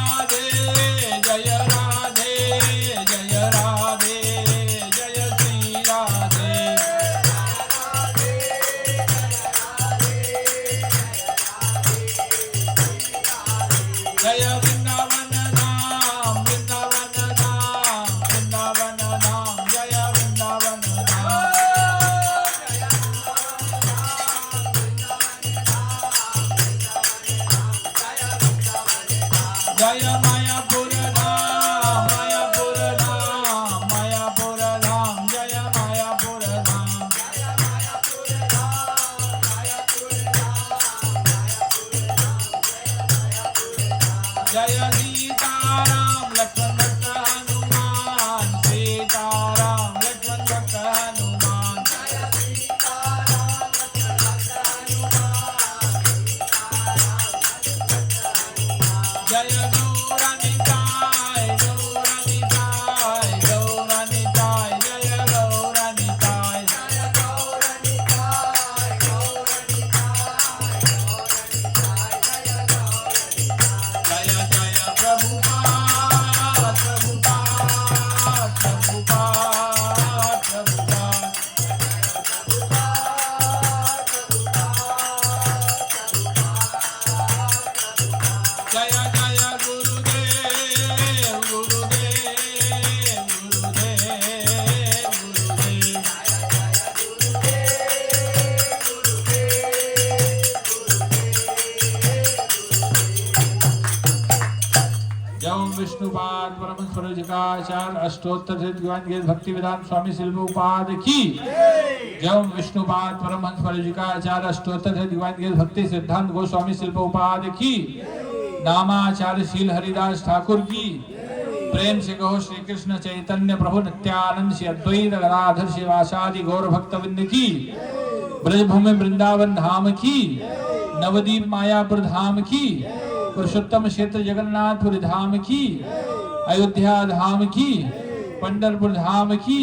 राधे जय राधे जय राधे जय श्री राधे जय वृंदावन धाम वृंदावन धाम वृंदावन धाम जय वृंदावन धाम जय मायापुर धाम मायापुर धाम मायापुर धाम जय मायापुर धाम जय सीताराम लक्ष्मण भक्त हनुमान सीताराम लक्ष्मण भक्त हनुमान जय गौरनिताय गौरनिताय गौरनिताय जय गौरनिताय जय जय प्रभुपाद प्रभुपाद प्रभुपाद प्रभुपाद जय जय गुरुदेव गुरुदेव गुरुदेव गुरुदेव जय विष्णुपाद परम स्वरूपाचार्य अष्टोत्तर दिवान भक्ति विधान स्वामी शिल प्रभुपाद की जय विष्णुपाद परमहंस स्वरूपाचार्य अष्टोत्तर दिवान भक्ति सिद्धांत गोस्वामी शिल प्रभुपाद की नामाचार्य शील हरिदास ठाकुर की प्रेम से कहो श्री कृष्ण चैतन्य प्रभु नित्यानंद श्री अद्वैत गदाधर शिवासादि गौर भक्तवृंद की ब्रजभूमि वृंदावन धाम की नवदीप मायापुर धाम की पुरुषोत्तम क्षेत्र जगन्नाथपुर धाम की अयोध्या धाम की पंढरपुर धाम की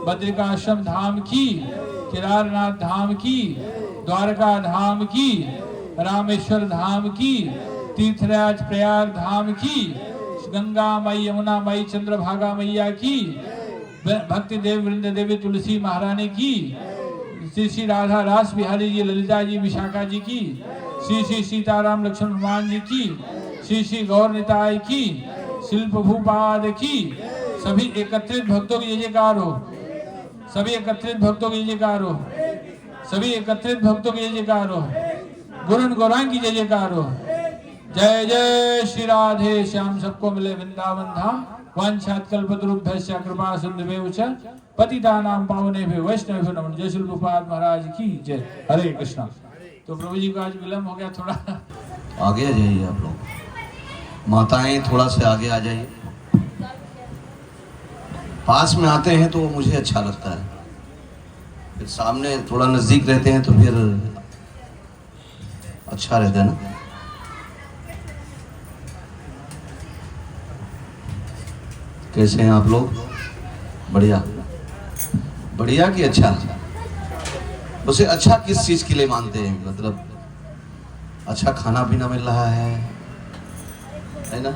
बद्रिकाश्रम धाम की केदारनाथ धाम की द्वारका धाम की रामेश्वर धाम की तीर्थराज प्रयाग धाम की गंगा मई यमुना मई चंद्रभागा मैया की भक्ति देव वृंद देवी तुलसी महारानी की श्री श्री राधा रास बिहारी जी ललिता जी विशाखा जी की श्री श्री सीताराम लक्ष्मण हनुमान जी की श्री श्री गौर निताय की शिल प्रभुपाद की सभी एकत्रित भक्तों की जयकार हो सभी एकत्रित भक्तों की जयकार हो सभी एकत्रित भक्तों की जयकार हो गुरु गौरांग की जयकार हो जय जय श्री राधे श्याम सबको मिले वृंदावन धाम वांछात कल्पतरुभ्यश्च कृपा सिंधुभ्यो च पतितानां पावनेभ्यो वैष्णवेभ्यो नमः। जय श्री प्रभुपाद महाराज की जय। हरे कृष्णा। तो प्रभु जी को आज विलम्ब हो गया थोड़ा, आगे आ जाइए आप लोग, माताएं थोड़ा से आगे आ जाइए। पास में आते हैं तो मुझे अच्छा लगता है, फिर सामने थोड़ा नजदीक रहते हैं तो फिर अच्छा रहता है ना। कैसे हैं आप लोग? बढ़िया बढ़िया कि अच्छा? उसे अच्छा किस चीज के लिए मानते हैं? मतलब अच्छा खाना पीना मिल रहा है ना,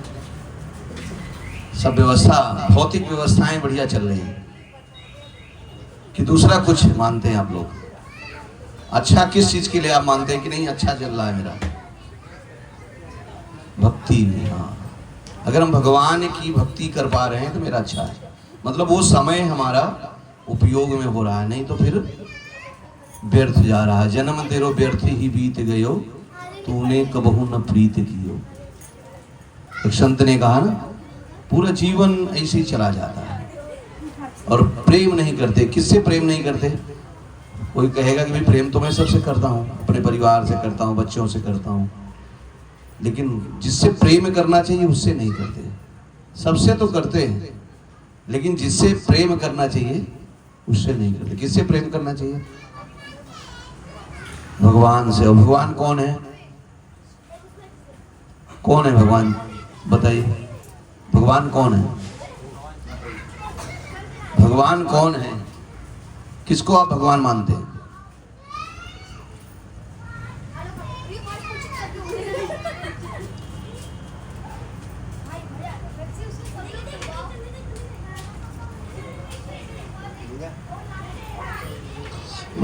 सब व्यवस्था भौतिक व्यवस्थाएं बढ़िया चल रही है, कि दूसरा कुछ मानते हैं आप लोग? अच्छा किस चीज के लिए आप मानते हैं कि नहीं अच्छा चल रहा है मेरा? भक्ति। हाँ, अगर हम भगवान की भक्ति कर पा रहे हैं तो मेरा अच्छा है, मतलब वो समय हमारा उपयोग में हो रहा है, नहीं तो फिर व्यर्थ जा रहा है। जन्म तेरो व्यर्थ ही बीत गयो, तूने कबहू न प्रीत कियो। एक संत ने कहा ना, पूरा जीवन ऐसे ही चला जाता है और प्रेम नहीं करते। किससे प्रेम नहीं करते? कोई कहेगा कि भाई प्रेम तो मैं सबसे करता हूँ, अपने परिवार से करता हूँ, बच्चों से करता हूँ, लेकिन जिससे प्रेम करना चाहिए उससे नहीं करते। सबसे तो करते हैं, लेकिन जिससे प्रेम करना चाहिए उससे नहीं करते। किससे प्रेम करना चाहिए? भगवान से। और भगवान कौन है? कौन है भगवान? बताइए, भगवान कौन है? भगवान कौन है? किसको आप भगवान मानते हैं?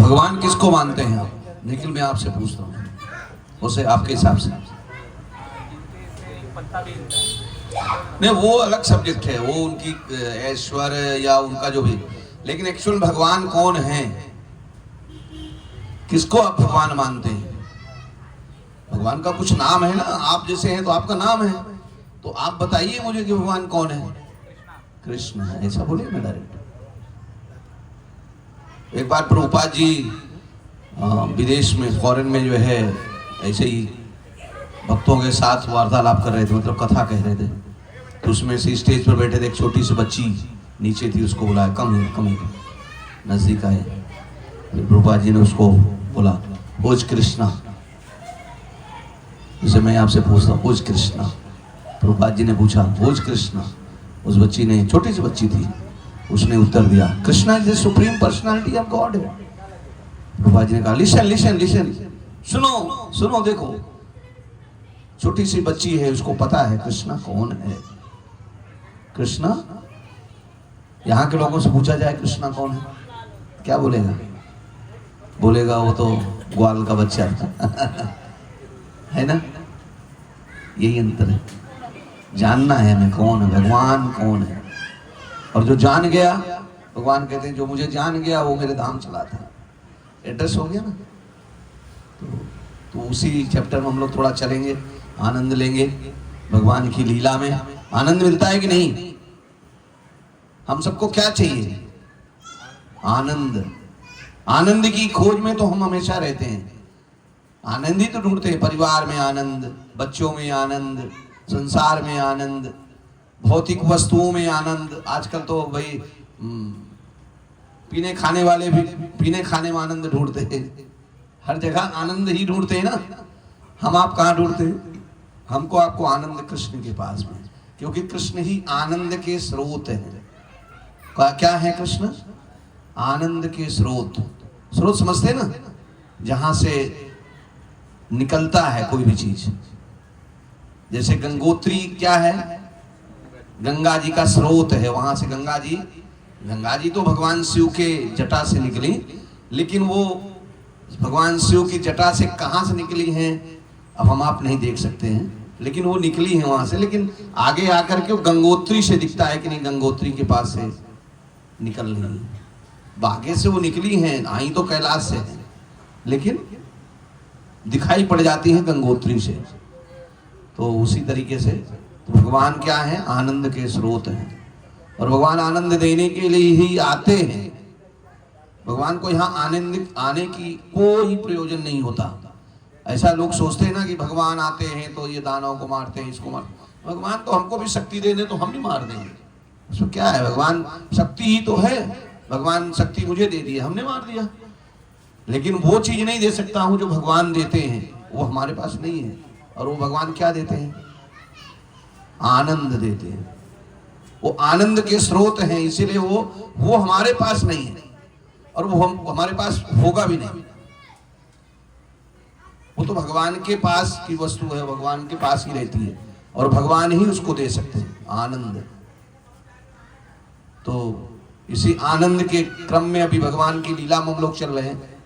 भगवान किसको मानते हैं आप? निखिल, मैं आपसे पूछता हूँ, उसे आपके हिसाब से। नहीं, वो अलग सब्जेक्ट है, वो उनकी ऐश्वर्य या उनका जो भी, लेकिन एक्चुअल भगवान कौन है? किसको आप भगवान मानते हैं? भगवान का कुछ नाम है ना, आप जैसे हैं तो आपका नाम है, तो आप बताइए मुझे कि भगवान कौन है? कृष्ण है, ऐसा बोले मैं डायरेक्ट। एक बार प्रभुपाद जी विदेश में, फॉरेन में जो है, ऐसे ही भक्तों के साथ वार्तालाप कर रहे थे, मतलब कथा कह रहे थे, तो उसमें से स्टेज पर बैठे थे, एक छोटी सी बच्ची नीचे थी, उसको बुलाया, कम ही नजदीक आए। फिर प्रभुपाद जी ने उसको बोला, भोज कृष्णा। जैसे मैं आपसे पूछता हूँ, भोज कृष्णा। प्रभुपाद जी ने पूछा, भोज कृष्णा। उस बच्ची ने, छोटी सी बच्ची थी, उसने उत्तर दिया, Krishna is the supreme personality of God. Prabhupada ji ने कहा, लिसन लिसन लिसन, सुनो सुनो, देखो, छोटी सी बच्ची है, उसको पता है कृष्णा कौन है। कृष्णा, यहाँ के लोगों से पूछा जाए कृष्णा कौन है, क्या बोलेगा? बोलेगा वो तो ग्वाल का बच्चा है ना। यही अंतर है, जानना है हमें कौन है, भगवान कौन है। और जो जान गया, भगवान कहते हैं जो मुझे जान गया वो मेरे धाम चला था। एड्रेस हो गया ना। तो उसी चैप्टर में हम लोग थोड़ा चलेंगे, आनंद लेंगे। भगवान की लीला में आनंद मिलता है कि नहीं? हम सबको क्या चाहिए? आनंद। आनंद की खोज में तो हम हमेशा रहते हैं, आनंद ही तो ढूंढते हैं। परिवार में आनंद, बच्चों में आनंद, संसार में आनंद, भौतिक वस्तुओं में आनंद। आजकल तो भाई पीने खाने वाले भी पीने खाने में आनंद ढूंढते हैं, हर जगह आनंद ही ढूंढते हैं ना। हम आप कहाँ ढूंढते हैं? हमको आपको आनंद कृष्ण के पास में, क्योंकि कृष्ण ही आनंद के स्रोत हैं। क्या है कृष्ण? आनंद के स्रोत। स्रोत समझते हैं ना, जहां से निकलता है कोई भी चीज। जैसे गंगोत्री क्या है? गंगा जी का स्रोत है, वहां से गंगा जी तो भगवान शिव के जटा से निकली, लेकिन वो भगवान शिव की जटा से कहां से निकली हैं अब हम आप नहीं देख सकते हैं, लेकिन वो निकली है वहां से। लेकिन आगे आकर के वो गंगोत्री से दिखता है कि नहीं, गंगोत्री के पास से निकल रही है, भाग्य से वो निकली हैं, आई तो कैलाश से है, लेकिन दिखाई पड़ जाती है गंगोत्री से। तो उसी तरीके से तो भगवान क्या है? आनंद के स्रोत हैं, और भगवान आनंद देने के लिए ही आते हैं। भगवान को यहाँ आने की कोई प्रयोजन नहीं होता। ऐसा लोग सोचते हैं ना कि भगवान आते हैं तो ये दानव को मारते हैं, इसको मारते। भगवान तो हमको भी शक्ति दे दे तो हम भी मार देंगे, उसमें क्या है? भगवान शक्ति ही तो है, भगवान शक्ति मुझे दे दी, हमने मार दिया। लेकिन वो चीज नहीं दे सकता हूं जो भगवान देते हैं, वो हमारे पास नहीं है। और वो भगवान क्या देते हैं? आनंद देते हैं। वो आनंद के स्रोत हैं, इसीलिए वो हमारे पास नहीं है, और वो हमारे पास होगा भी नहीं। वो तो भगवान के पास की वस्तु है, भगवान के पास ही रहती है, और भगवान ही उसको दे सकते हैं आनंद। तो इसी आनंद के क्रम में अभी भगवान की लीला में हम लोग चल रहे हैं।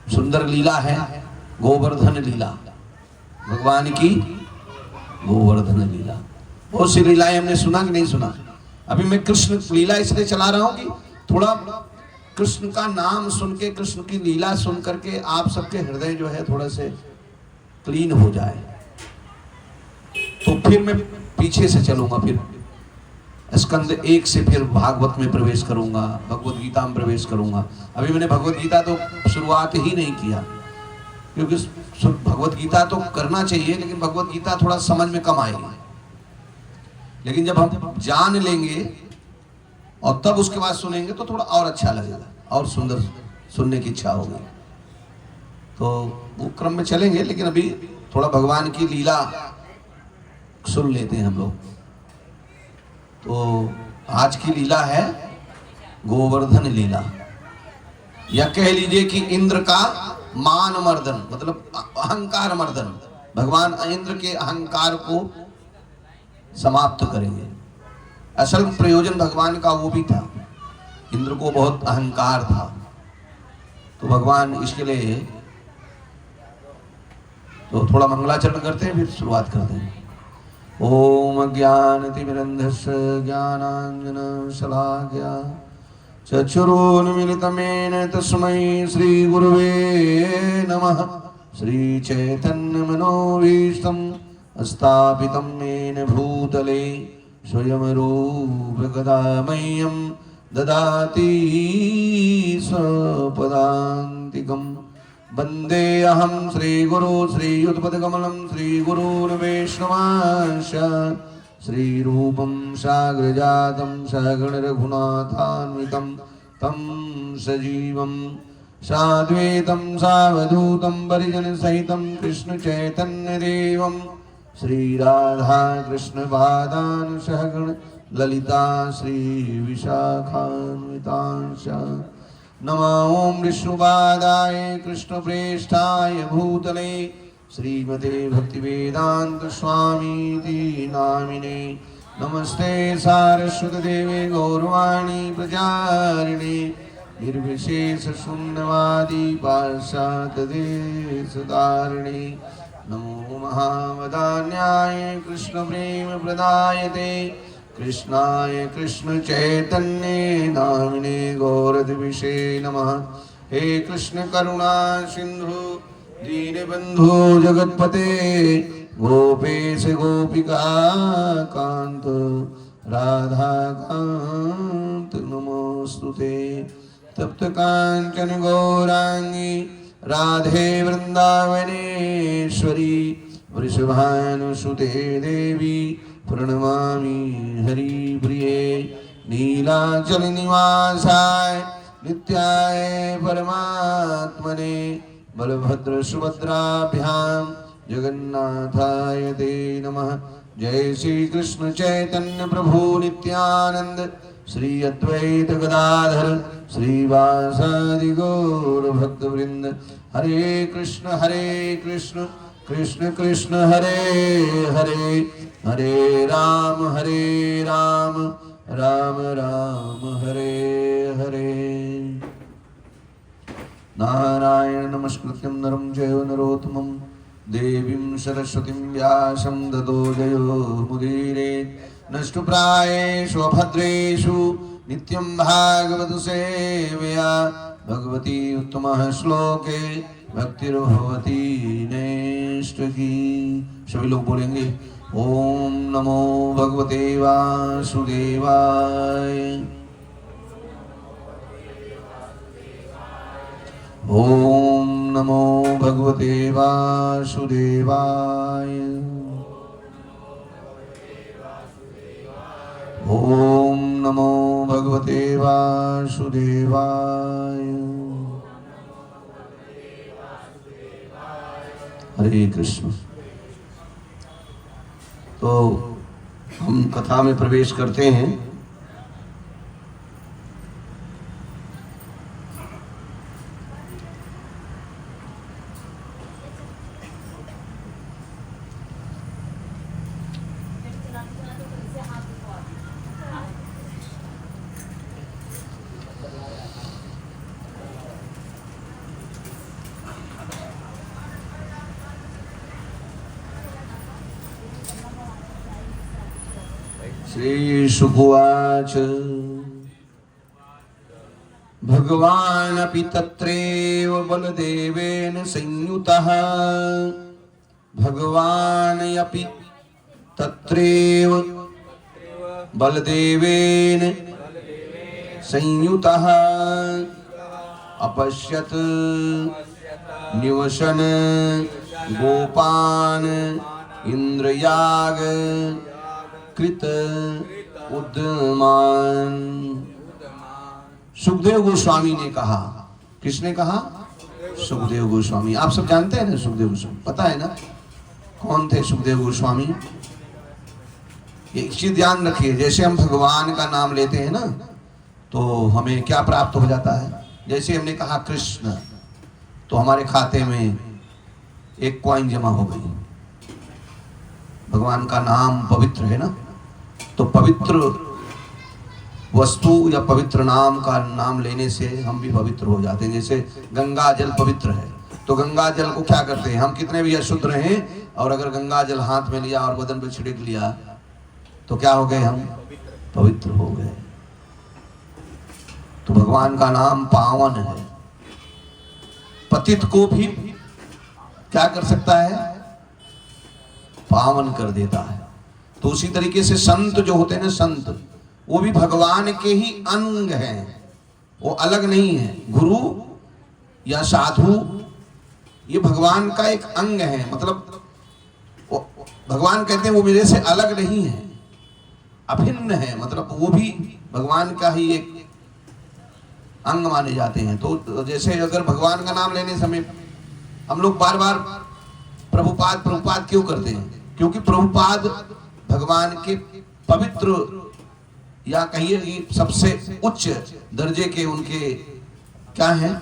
सुंदर लीला है गोवर्धन लीला, भगवान की गोवर्धन लीला। बहुत सी लीलाएं हमने सुना कि नहीं सुना? अभी मैं कृष्ण लीला इसलिए चला रहा हूं कि थोड़ा कृष्ण का नाम सुन के, कृष्ण की लीला सुन करके आप सबके हृदय जो है थोड़ा से क्लीन हो जाए। तो फिर मैं पीछे से चलूंगा, फिर स्कंद 1 से फिर भागवत में प्रवेश करूंगा, भगवत गीता में प्रवेश करूंगा। अभी मैंने भगवत गीता तो शुरुआत ही नहीं किया, क्योंकि भगवत गीता तो करना चाहिए, लेकिन भगवत गीता थोड़ा समझ में कम आएगी। लेकिन जब हम जान लेंगे और तब उसके बाद सुनेंगे तो थोड़ा और अच्छा लगेगा, और सुंदर सुनने की इच्छा होगी। तो वो क्रम में चलेंगे, लेकिन अभी थोड़ा भगवान की लीला सुन लेते हैं हम लोग। तो आज की लीला है गोवर्धन लीला, या कह लीजिए कि इंद्र का मान मर्दन, मतलब अहंकार मर्दन। भगवान इंद्र के अहंकार को समाप्त करेंगे। असल प्रयोजन भगवान का वो भी था, इंद्र को बहुत अहंकार था, तो भगवान इसके लिए तो थोड़ा मंगलाचरण करते हैं, फिर शुरुआत करते हैं। ओम अज्ञानतिमिरन्धस्य ज्ञानाञ्जनशलाकया चक्षुरुन्मीलितमेन तस्मै श्रीगुरुवे नमः। श्रीचैतन्यमनोभीष्टं स्थापितं येन भूतले स्वयं रूपकदा मह्यं ददाति स्वपदान्तिकम्। वन्देऽहं श्रीगुरु श्रीयुतपदकमलं श्रीगुरुर्वैष्णवांश श्रीरूपं साग्रजातं सगणरघुनाथान्वितं तं सजीवं साद्वैतं सावधूतं परिजनसहितं कृष्णचैतन्यदेवं श्रीराधाकृष्णपादान् सहगण ललिता श्रीविशाखान्वितांश। नमो ओं विष्णुपादाय कृष्णप्रेष्ठाय भूतले श्रीमते भक्तिवेदांत स्वामीति नामिने। नमस्ते सारस्वतदेवे गौरवाणी प्रचारिणे निर्विशेष शून्यवादी पाश्चात्यदेशधारिणे। नमो महावदान्याय कृष्णप्रेम प्रदायते कृष्णाय कृष्ण चैतन्ये नामिने गौरद्विषे नमः। हे कृष्ण करुणा सिंधु दीनबंधु जगतपते गोपेश गोपिका कांत राधा कांत नमोस्तुते। तप्त कांचन गौरांगी राधे वृंदावनेश्वरी वृषभानुसुते देवी प्रणमामि हरिप्रिये। नीलाचल निवासाय नित्याय परमात्मने बलभद्र सुभद्राभ्यां जगन्नाथाय ते नमः। जय श्री कृष्ण चैतन्य प्रभु नित्यानंद श्री अद्वैत गदाधर श्रीवासादि गौर भक्तवृंद। हरे कृष्ण कृष्ण कृष्ण हरे हरे हरे राम राम राम हरे हरे। नारायण नमस्कृत्यं नरं चैव नरोत्तमं देवीं सरस्वतीं व्यासं ततो जयो मुदीरयेत्। नष्टप्रायेषु अभद्रेषु नित्यं भागवत सेवया भगवती उत्तमः श्लोके भक्तिर्भवती नैष्ठिकी। सभी लोग बोलेंगे ओम नमो भगवते वासुदेवाय। ओम नमो भगवते वासुदेवाय। ओम नमो भगवते वासुदेवाय। हरे कृष्ण। तो हम कथा में प्रवेश करते हैं। श्रीशुकुवाच भगवानपि तत्रैव बलदेवेन संयुतः। भगवानपि तत्रैव बलदेवेन संयुतः अपश्यत् निवसन गोपान इंद्रयाग कृत उद्यमान। सुखदेव गोस्वामी ने कहा। किसने कहा? सुखदेव गोस्वामी। आप सब जानते हैं ना सुखदेव गोस्वामी, पता है ना कौन थे सुखदेव गोस्वामी? एक चीज ध्यान रखिए, जैसे हम भगवान का नाम लेते हैं ना तो हमें क्या प्राप्त हो जाता है। जैसे हमने कहा कृष्ण तो हमारे खाते में एक कॉइन जमा हो गई। भगवान का नाम पवित्र है ना, तो पवित्र वस्तु या पवित्र नाम का नाम लेने से हम भी पवित्र हो जाते हैं। जैसे गंगा जल पवित्र है, तो गंगा जल को क्या करते हैं, हम कितने भी अशुद्ध रहें और अगर गंगा जल हाथ में लिया और बदन पे छिड़क लिया तो क्या हो गए, हम पवित्र हो गए। तो भगवान का नाम पावन है, पतित को भी क्या कर सकता है, पावन कर देता है। तो उसी तरीके से संत जो होते हैं ना, संत वो भी भगवान के ही अंग हैं, वो अलग नहीं है। गुरु या साधु ये भगवान का एक अंग है, मतलब वो भगवान कहते हैं वो मेरे से अलग नहीं है, अभिन्न है, मतलब वो भी भगवान का ही एक अंग माने जाते हैं। तो जैसे अगर भगवान का नाम लेने समय हम लोग बार बार प्रभुपाद प्रभुपाद क्यों करते हैं, क्योंकि प्रभुपाद भगवान के पवित्र या कहिए कि सबसे उच्च दर्जे के उनके क्या हैं,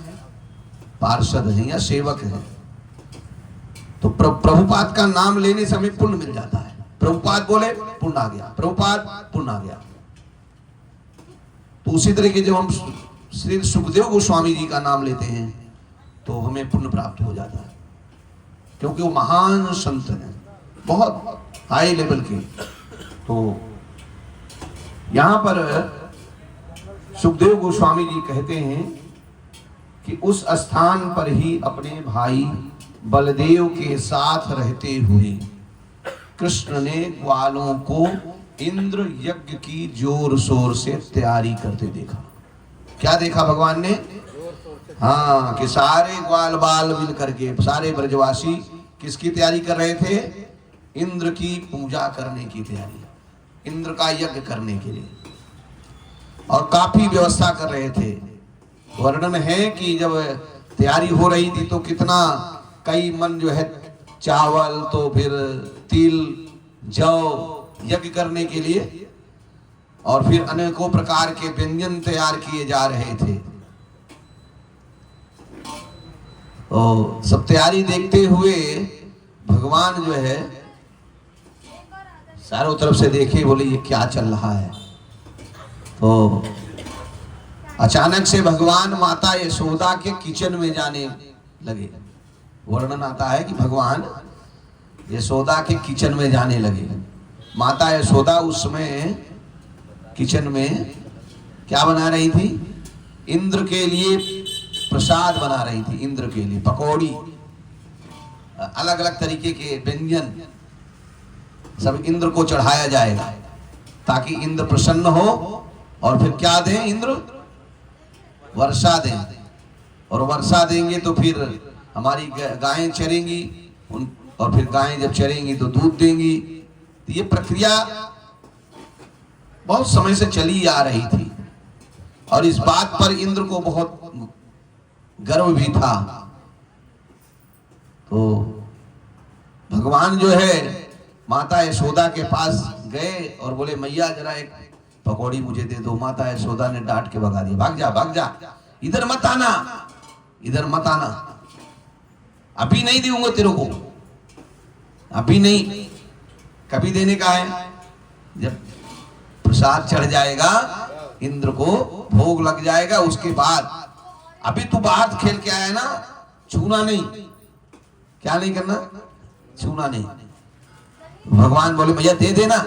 पार्षद हैं या सेवक हैं। तो प्रभुपाद का नाम लेने से हमें पुण्य मिल जाता है। प्रभुपाद बोले पुण्य आ गया, प्रभुपाद पुण्य आ गया। तो उसी तरीके जब हम श्री सुखदेव गोस्वामी जी का नाम लेते हैं तो हमें पुण्य प्राप्त हो जाता है, क्योंकि वो महान संत हैं, बहुत हाई लेवल के। तो यहां पर सुखदेव गोस्वामी जी कहते हैं कि उस स्थान पर ही अपने भाई बलदेव के साथ रहते हुए कृष्ण ने ग्वालों को इंद्र यज्ञ की जोर शोर से तैयारी करते देखा। क्या देखा भगवान ने, हाँ, कि सारे ग्वाल बाल मिल करके सारे ब्रजवासी किसकी तैयारी कर रहे थे, इंद्र की पूजा करने की तैयारी, इंद्र का यज्ञ करने के लिए, और काफी व्यवस्था कर रहे थे। वर्णन है कि जब तैयारी हो रही थी तो कितना कई मन जो है चावल, तो फिर तिल, जौ यज्ञ करने के लिए, और फिर अनेकों प्रकार के व्यंजन तैयार किए जा रहे थे। और सब तैयारी देखते हुए भगवान जो है चारों तरफ से देखे, बोले ये क्या चल रहा है। तो अचानक से भगवान माता यशोदा के किचन में जाने लगे। वर्णन आता है कि भगवान यशोदा के किचन में जाने लगे। माता यशोदा उस समय किचन में क्या बना रही थी, इंद्र के लिए प्रसाद बना रही थी, इंद्र के लिए पकौड़ी, अलग अलग तरीके के व्यंजन सब इंद्र को चढ़ाया जाएगा ताकि इंद्र प्रसन्न हो, और फिर क्या दें, इंद्र वर्षा दें, और वर्षा देंगे तो फिर हमारी गायें चरेंगी, और फिर गायें जब चरेंगी तो दूध देंगी। तो ये प्रक्रिया बहुत समय से चली आ रही थी, और इस बात पर इंद्र को बहुत गर्व भी था। तो भगवान जो है माता यशोदा के पास गए और बोले मैया जरा एक पकौड़ी मुझे दे दो। माता यशोदा ने डांट के भगा दिया, भाग जा भाग जा, इधर मत आना, इधर मत आना, अभी नहीं दूंगा तेरे को, अभी नहीं, कभी देने का है, जब प्रसाद चढ़ जाएगा, इंद्र को भोग लग जाएगा, उसके बाद। अभी तू बाहर खेल के आया ना, छूना नहीं, क्या नहीं करना, छूना नहीं। भगवान बोले भैया दे देना,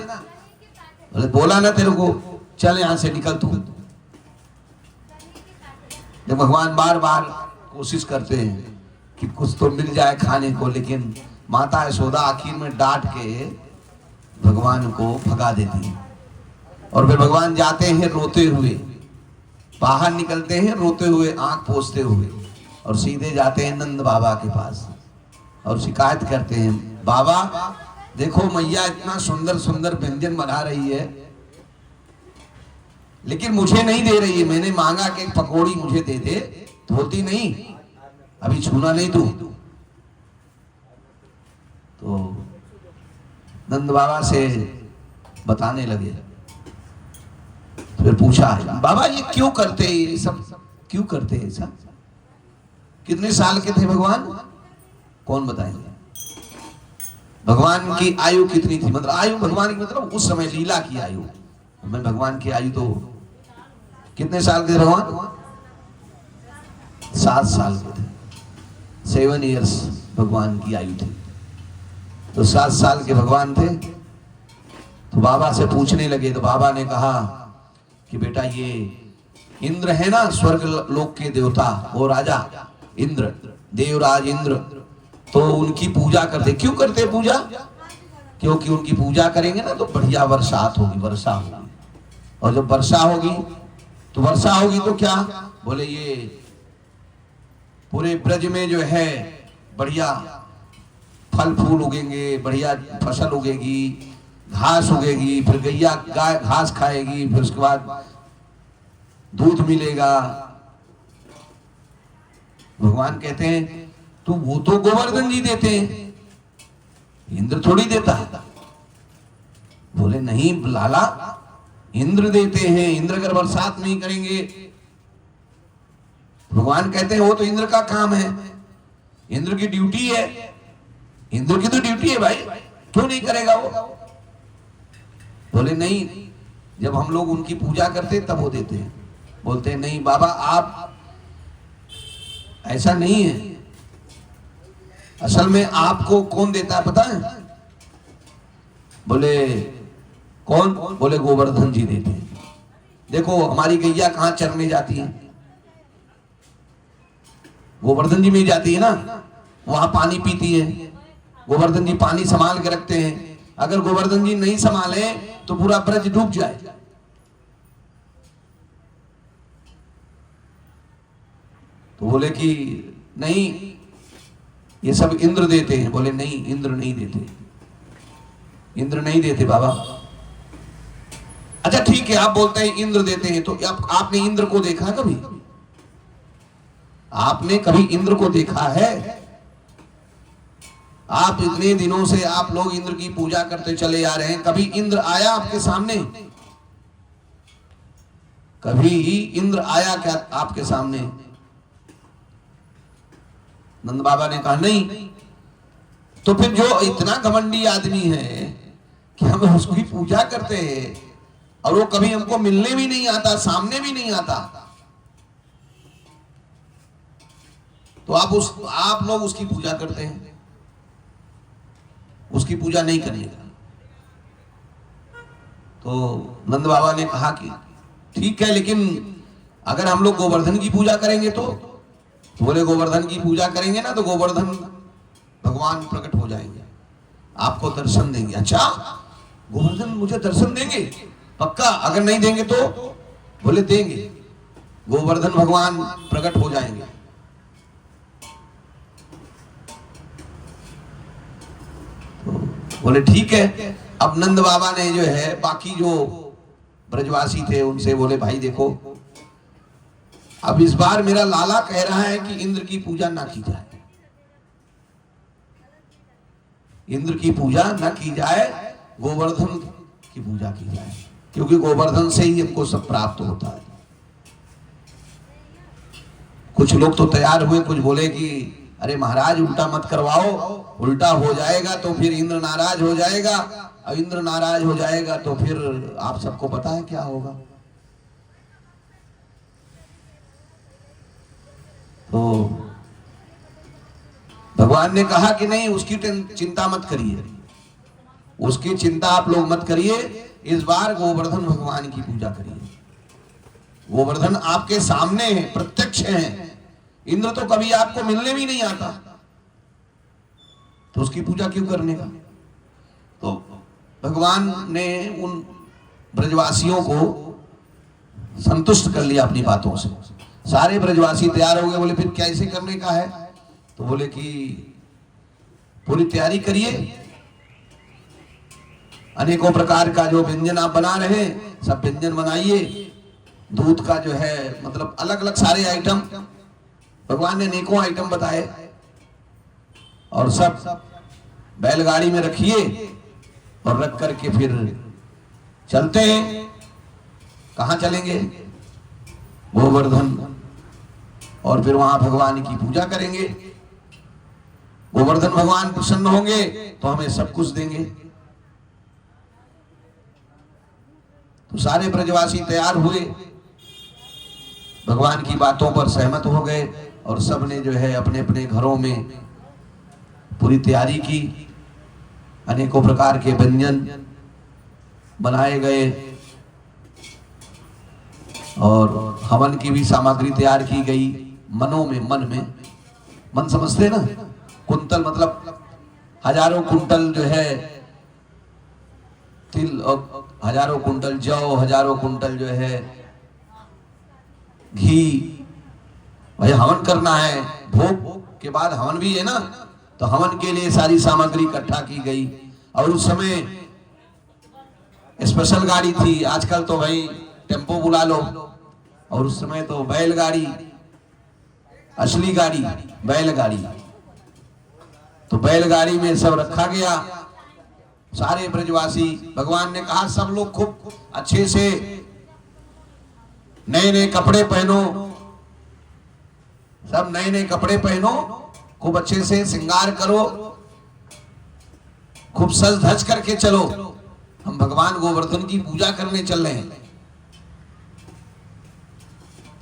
बोले बोला ना तेरे को, चल यहां से निकल तू। जब भगवान बार बार कोशिश करते हैं कि कुछ तो मिल जाए खाने को, लेकिन माता यशोदा आखिर में डांट के भगवान को भगा देती है। और फिर भगवान जाते हैं रोते हुए, बाहर निकलते हैं रोते हुए, आंख पोंछते हुए, और सीधे जाते हैं नंद बाबा के पास और शिकायत करते हैं, बाबा देखो मैया इतना सुंदर सुंदर व्यंजन बना रही है, लेकिन मुझे नहीं दे रही है। मैंने मांगा कि पकौड़ी मुझे दे दे, धोती नहीं, अभी छूना नहीं तू। तो नंद बाबा से बताने लगे। फिर पूछा, बाबा ये क्यों करते हैं, ये सब क्यों करते हैं सब? कितने साल के थे भगवान, कौन बताएंगे? भगवान की आयु कितनी थी, मतलब आयु भगवान की, मतलब उस समय लीला की आयु। मैं भगवान की आयु तो कितने साल के थे भगवान? 7 साल के थे। 7 इयर्स भगवान की आयु थी। तो 7 साल के भगवान थे। तो बाबा से पूछने लगे, तो बाबा ने कहा कि बेटा ये इंद्र है ना, स्वर्ग लोक के देवता, वो राजा इंद्र, देवराज इंद्र, तो उनकी पूजा करते। क्यों करते पूजा? क्योंकि उनकी पूजा करेंगे ना तो बढ़िया बरसात होगी, वर्षा होगी। और जब वर्षा होगी तो क्या? बोले ये पूरे ब्रज में जो है बढ़िया फल फूल उगेंगे, बढ़िया फसल उगेगी, घास उगेगी, फिर गैया गाय घास खाएगी, फिर उसके बाद दूध मिलेगा। भगवान कहते हैं तू वो तो गोवर्धन जी देते हैं, इंद्र थोड़ी देता है। बोले नहीं लाला, इंद्र देते हैं। इंद्र अगर बरसात नहीं करेंगे, भगवान कहते हैं वो तो इंद्र का काम है, इंद्र की ड्यूटी है, इंद्र की तो ड्यूटी है भाई, क्यों नहीं करेगा वो? बोले नहीं, जब हम लोग उनकी पूजा करते तब वो देते हैं। बोलते हैं नहीं बाबा, आप ऐसा नहीं है। असल में आपको कौन देता है पता है? बोले कौन? बोले गोवर्धन जी देते हैं। देखो हमारी गैया कहां चरने जाती है? गोवर्धन जी में जाती है ना, वहां पानी पीती है। गोवर्धन जी पानी संभाल के रखते हैं। अगर गोवर्धन जी नहीं संभाले तो पूरा ब्रज डूब जाए। तो बोले कि नहीं, ये सब इंद्र देते हैं। बोले नहीं, इंद्र नहीं देते, इंद्र नहीं देते बाबा। अच्छा ठीक है, आप बोलते हैं इंद्र देते हैं, तो आपने इंद्र को देखा कभी? आपने कभी इंद्र को देखा है? आप इतने दिनों से आप लोग इंद्र की पूजा करते चले आ रहे हैं, कभी इंद्र आया आपके सामने? कभी इंद्र आया क्या आपके सामने? नंद बाबा ने कहा नहीं। तो फिर जो इतना घमंडी आदमी है कि हम उसकी पूजा करते हैं और वो कभी हमको मिलने भी नहीं आता, सामने भी नहीं आता, तो आप लोग उसकी पूजा करते हैं, उसकी पूजा नहीं करिएगा। तो नंद बाबा ने कहा कि ठीक है, लेकिन अगर हम लोग गोवर्धन की पूजा करेंगे तो? बोले गोवर्धन की पूजा करेंगे ना तो गोवर्धन भगवान प्रकट हो जाएंगे, आपको दर्शन देंगे। अच्छा, गोवर्धन मुझे दर्शन देंगे? पक्का? अगर नहीं देंगे तो? बोले देंगे, गोवर्धन भगवान प्रकट हो जाएंगे। तो बोले ठीक है। अब नंद बाबा ने जो है बाकी जो ब्रजवासी थे उनसे बोले भाई देखो, अब इस बार मेरा लाला कह रहा है कि इंद्र की पूजा ना की जाए, इंद्र की पूजा ना की जाए, गोवर्धन की पूजा की जाए, क्योंकि गोवर्धन से ही हमको सब प्राप्त होता है। कुछ लोग तो तैयार हुए, कुछ बोले कि अरे महाराज उल्टा मत करवाओ, उल्टा हो जाएगा तो फिर इंद्र नाराज हो जाएगा, और इंद्र नाराज हो जाएगा तो फिर आप सबको पता है क्या होगा। तो भगवान ने कहा कि नहीं, उसकी चिंता मत करिए, उसकी चिंता आप लोग मत करिए, इस बार गोवर्धन भगवान की पूजा करिए। गोवर्धन आपके सामने है, प्रत्यक्ष है, इंद्र तो कभी आपको मिलने भी नहीं आता, तो उसकी पूजा क्यों करने का? तो भगवान ने उन ब्रजवासियों को संतुष्ट कर लिया अपनी बातों से। सारे ब्रजवासी तैयार हो गए। बोले फिर कैसे करने का है? तो बोले कि पूरी तैयारी करिए, अनेकों प्रकार का जो व्यंजन आप बना रहे हैं सब व्यंजन बनाइए, दूध का जो है मतलब अलग अलग सारे आइटम, भगवान ने अनेकों आइटम बताए, और सब बैलगाड़ी में रखिए और रख करके फिर चलते हैं। कहां चलेंगे? गोवर्धन। और फिर वहां भगवान की पूजा करेंगे, गोवर्धन भगवान प्रसन्न होंगे तो हमें सब कुछ देंगे। तो सारे ब्रजवासी तैयार हुए भगवान की बातों पर सहमत हो गए और सब ने जो है अपने अपने घरों में पूरी तैयारी की। अनेकों प्रकार के व्यंजन बनाए गए और हवन की भी सामग्री तैयार की गई। मन समझते ना, कुंतल मतलब हजारों कुंटल जो है तिल और हजारों कुंटल जौ, हजारों कुंटल जो है घी। भाई हवन करना है, भोग के बाद हवन भी है ना, तो हवन के लिए सारी सामग्री इकट्ठा की गई। और उस समय स्पेशल गाड़ी थी, आजकल तो भाई टेम्पो बुला लो, और उस समय तो बैलगाड़ी, असली गाड़ी बैलगाड़ी। तो बैलगाड़ी में सब रखा गया। सारे ब्रजवासी, भगवान ने कहा सब लोग खूब अच्छे से नए नए कपड़े पहनो, सब नए नए कपड़े पहनो, खूब अच्छे से श्रृंगार करो, खूब सज धज करके चलो, हम भगवान गोवर्धन की पूजा करने चल रहे हैं।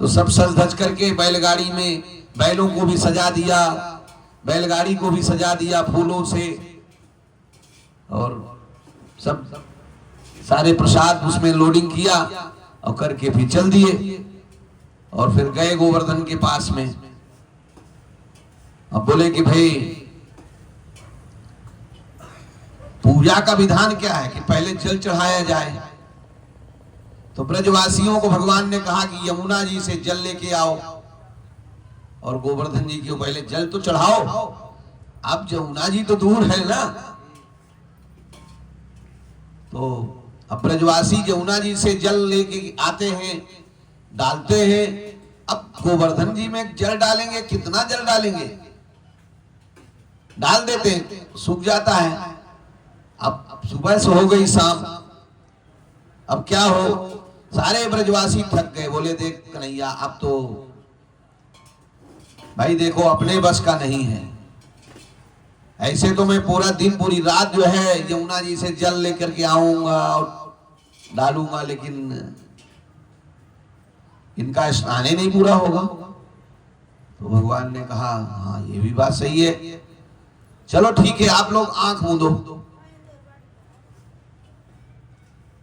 तो सब सज धज करके बैलगाड़ी में बैलों को भी सजा दिया, बैलगाड़ी को भी सजा दिया फूलों से, और सब सारे प्रसाद उसमें लोडिंग किया और करके फिर चल दिए। और फिर गए गोवर्धन के पास में। अब बोले कि भाई पूजा का विधान क्या है कि पहले जल चढ़ाया जाए। तो ब्रजवासियों को भगवान ने कहा कि यमुना जी से जल लेके आओ और गोवर्धन जी को पहले जल तो चढ़ाओ। अब यमुना जी तो दूर है ना, तो अब ब्रजवासी यमुना जी से जल लेके आते हैं, डालते हैं। अब गोवर्धन जी में जल डालेंगे, कितना जल डालेंगे, डाल देते हैं, सूख जाता है। अब सुबह से हो गई शाम, अब क्या हो, सारे ब्रजवासी थक गए। बोले देख कन्हैया, अब तो भाई देखो अपने बस का नहीं है। ऐसे तो मैं पूरा दिन पूरी रात जो है यमुना जी से जल लेकर के आऊंगा और डालूंगा, लेकिन इनका स्नान ही नहीं पूरा होगा। तो भगवान ने कहा हाँ ये भी बात सही है, चलो ठीक है आप लोग आंख मूंदो।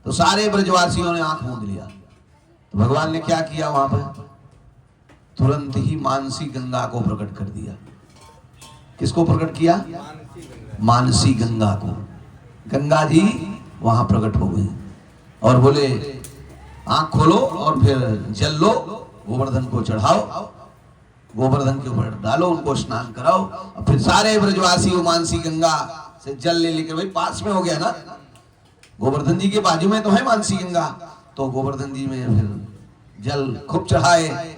तो सारे ब्रजवासियों ने आंख मूंद लिया। तो भगवान ने क्या किया, वहां पर तुरंत ही मानसी गंगा को प्रकट कर दिया। किसको प्रकट किया, मानसी गंगा को। गंगा जी वहां प्रकट हो गई और बोले आंख खोलो और फिर जल लो, गोवर्धन को चढ़ाओ, गोवर्धन के ऊपर डालो, उनको स्नान कराओ। और फिर सारे ब्रजवासी मानसी गंगा से जल ले लेकर, भाई पास में हो गया ना, गोवर्धन जी के बाजू में तो है मानसी गंगा, तो गोवर्धन जी में फिर जल खूब चढ़ाए।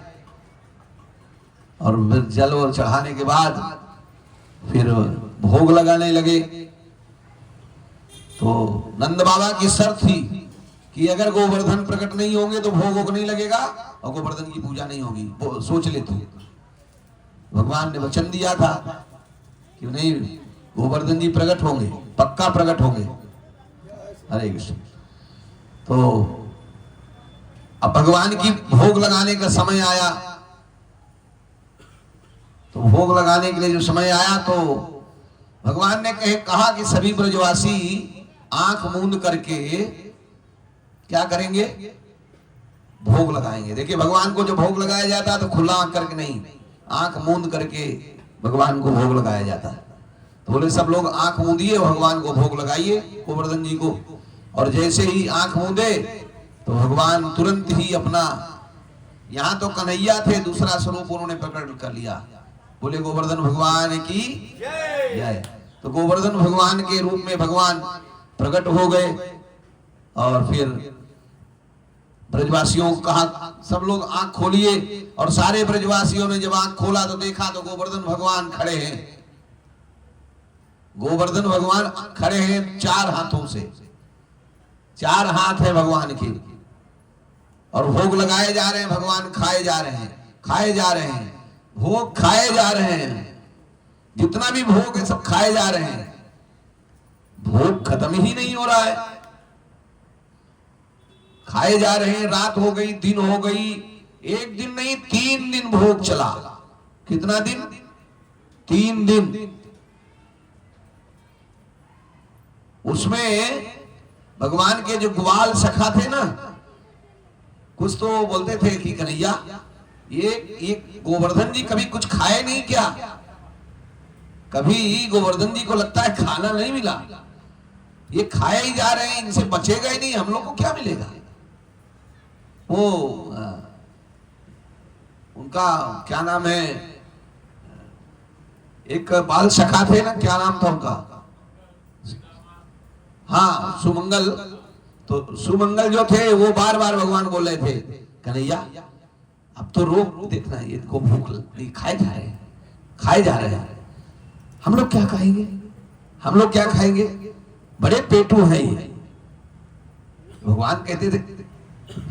और फिर जल और चढ़ाने के बाद फिर भोग लगाने लगे। तो नंद बाबा की शर्त थी कि अगर गोवर्धन प्रकट नहीं होंगे तो भोग नहीं लगेगा और गोवर्धन की पूजा नहीं होगी। वो सोच लेते, भगवान ने वचन दिया था कि नहीं गोवर्धन जी प्रकट होंगे, पक्का प्रकट होंगे। हरे कृष्ण। तो अब भगवान की भोग लगाने का समय आया। तो भोग लगाने के लिए जो समय आया तो भगवान ने कहा कि सभी ब्रजवासी आंख मूंद करके क्या करेंगे, भोग लगाएंगे। देखिए भगवान को जो भोग लगाया जाता है तो खुला आंख करके नहीं, आंख मूंद करके भगवान को भोग लगाया जाता है। तो बोले सब लोग आंख मूंदिए, भगवान को भोग लगाइए, गोवर्धन जी को। और जैसे ही आंख मूंदे तो भगवान तुरंत ही अपना, यहां तो कन्हैया थे, दूसरा स्वरूप उन्होंने प्रकट कर लिया। बोले गोवर्धन भगवान की जय। तो गोवर्धन भगवान के रूप में भगवान प्रकट हो गए। और फिर ब्रजवासियों को कहा सब लोग आंख खोलिए। और सारे ब्रजवासियों ने जब आंख खोला तो देखा तो गोवर्धन भगवान खड़े हैं। गोवर्धन भगवान खड़े हैं चार हाथों से, चार हाथ है भगवान के, और भोग लगाए जा रहे हैं, भगवान खाए जा रहे हैं, खाए जा रहे हैं, भोग खाए जा रहे हैं। जितना भी भोग है सब खाए जा रहे हैं, भोग खत्म ही नहीं हो रहा है, खाए जा रहे हैं। रात हो गई, दिन हो गई, एक दिन नहीं 3 दिन भोग चला। कितना दिन? 3 दिन। उसमें भगवान के जो ग्वाल सखा थे ना, कुछ तो बोलते थे कि कन्हैया ये गोवर्धन जी कभी कुछ खाए नहीं क्या? कभी गोवर्धन जी को लगता है खाना नहीं मिला, ये खाए ही जा रहे हैं, इनसे बचेगा ही नहीं, हम लोग को क्या मिलेगा? वो उनका क्या नाम है, एक बाल सखा थे ना, क्या नाम था उनका? हाँ, सुमंगल। तो सुमंगल जो थे वो बार बार भगवान बोल रहे थे, कन्हैया अब तो रोक, देखना इनको भूख नहीं, खाए जा रहे हैं, खाए जा रहे हैं, हम लोग क्या खाएंगे, हम लोग क्या खाएंगे, बड़े पेटू हैं ये। भगवान कहते थे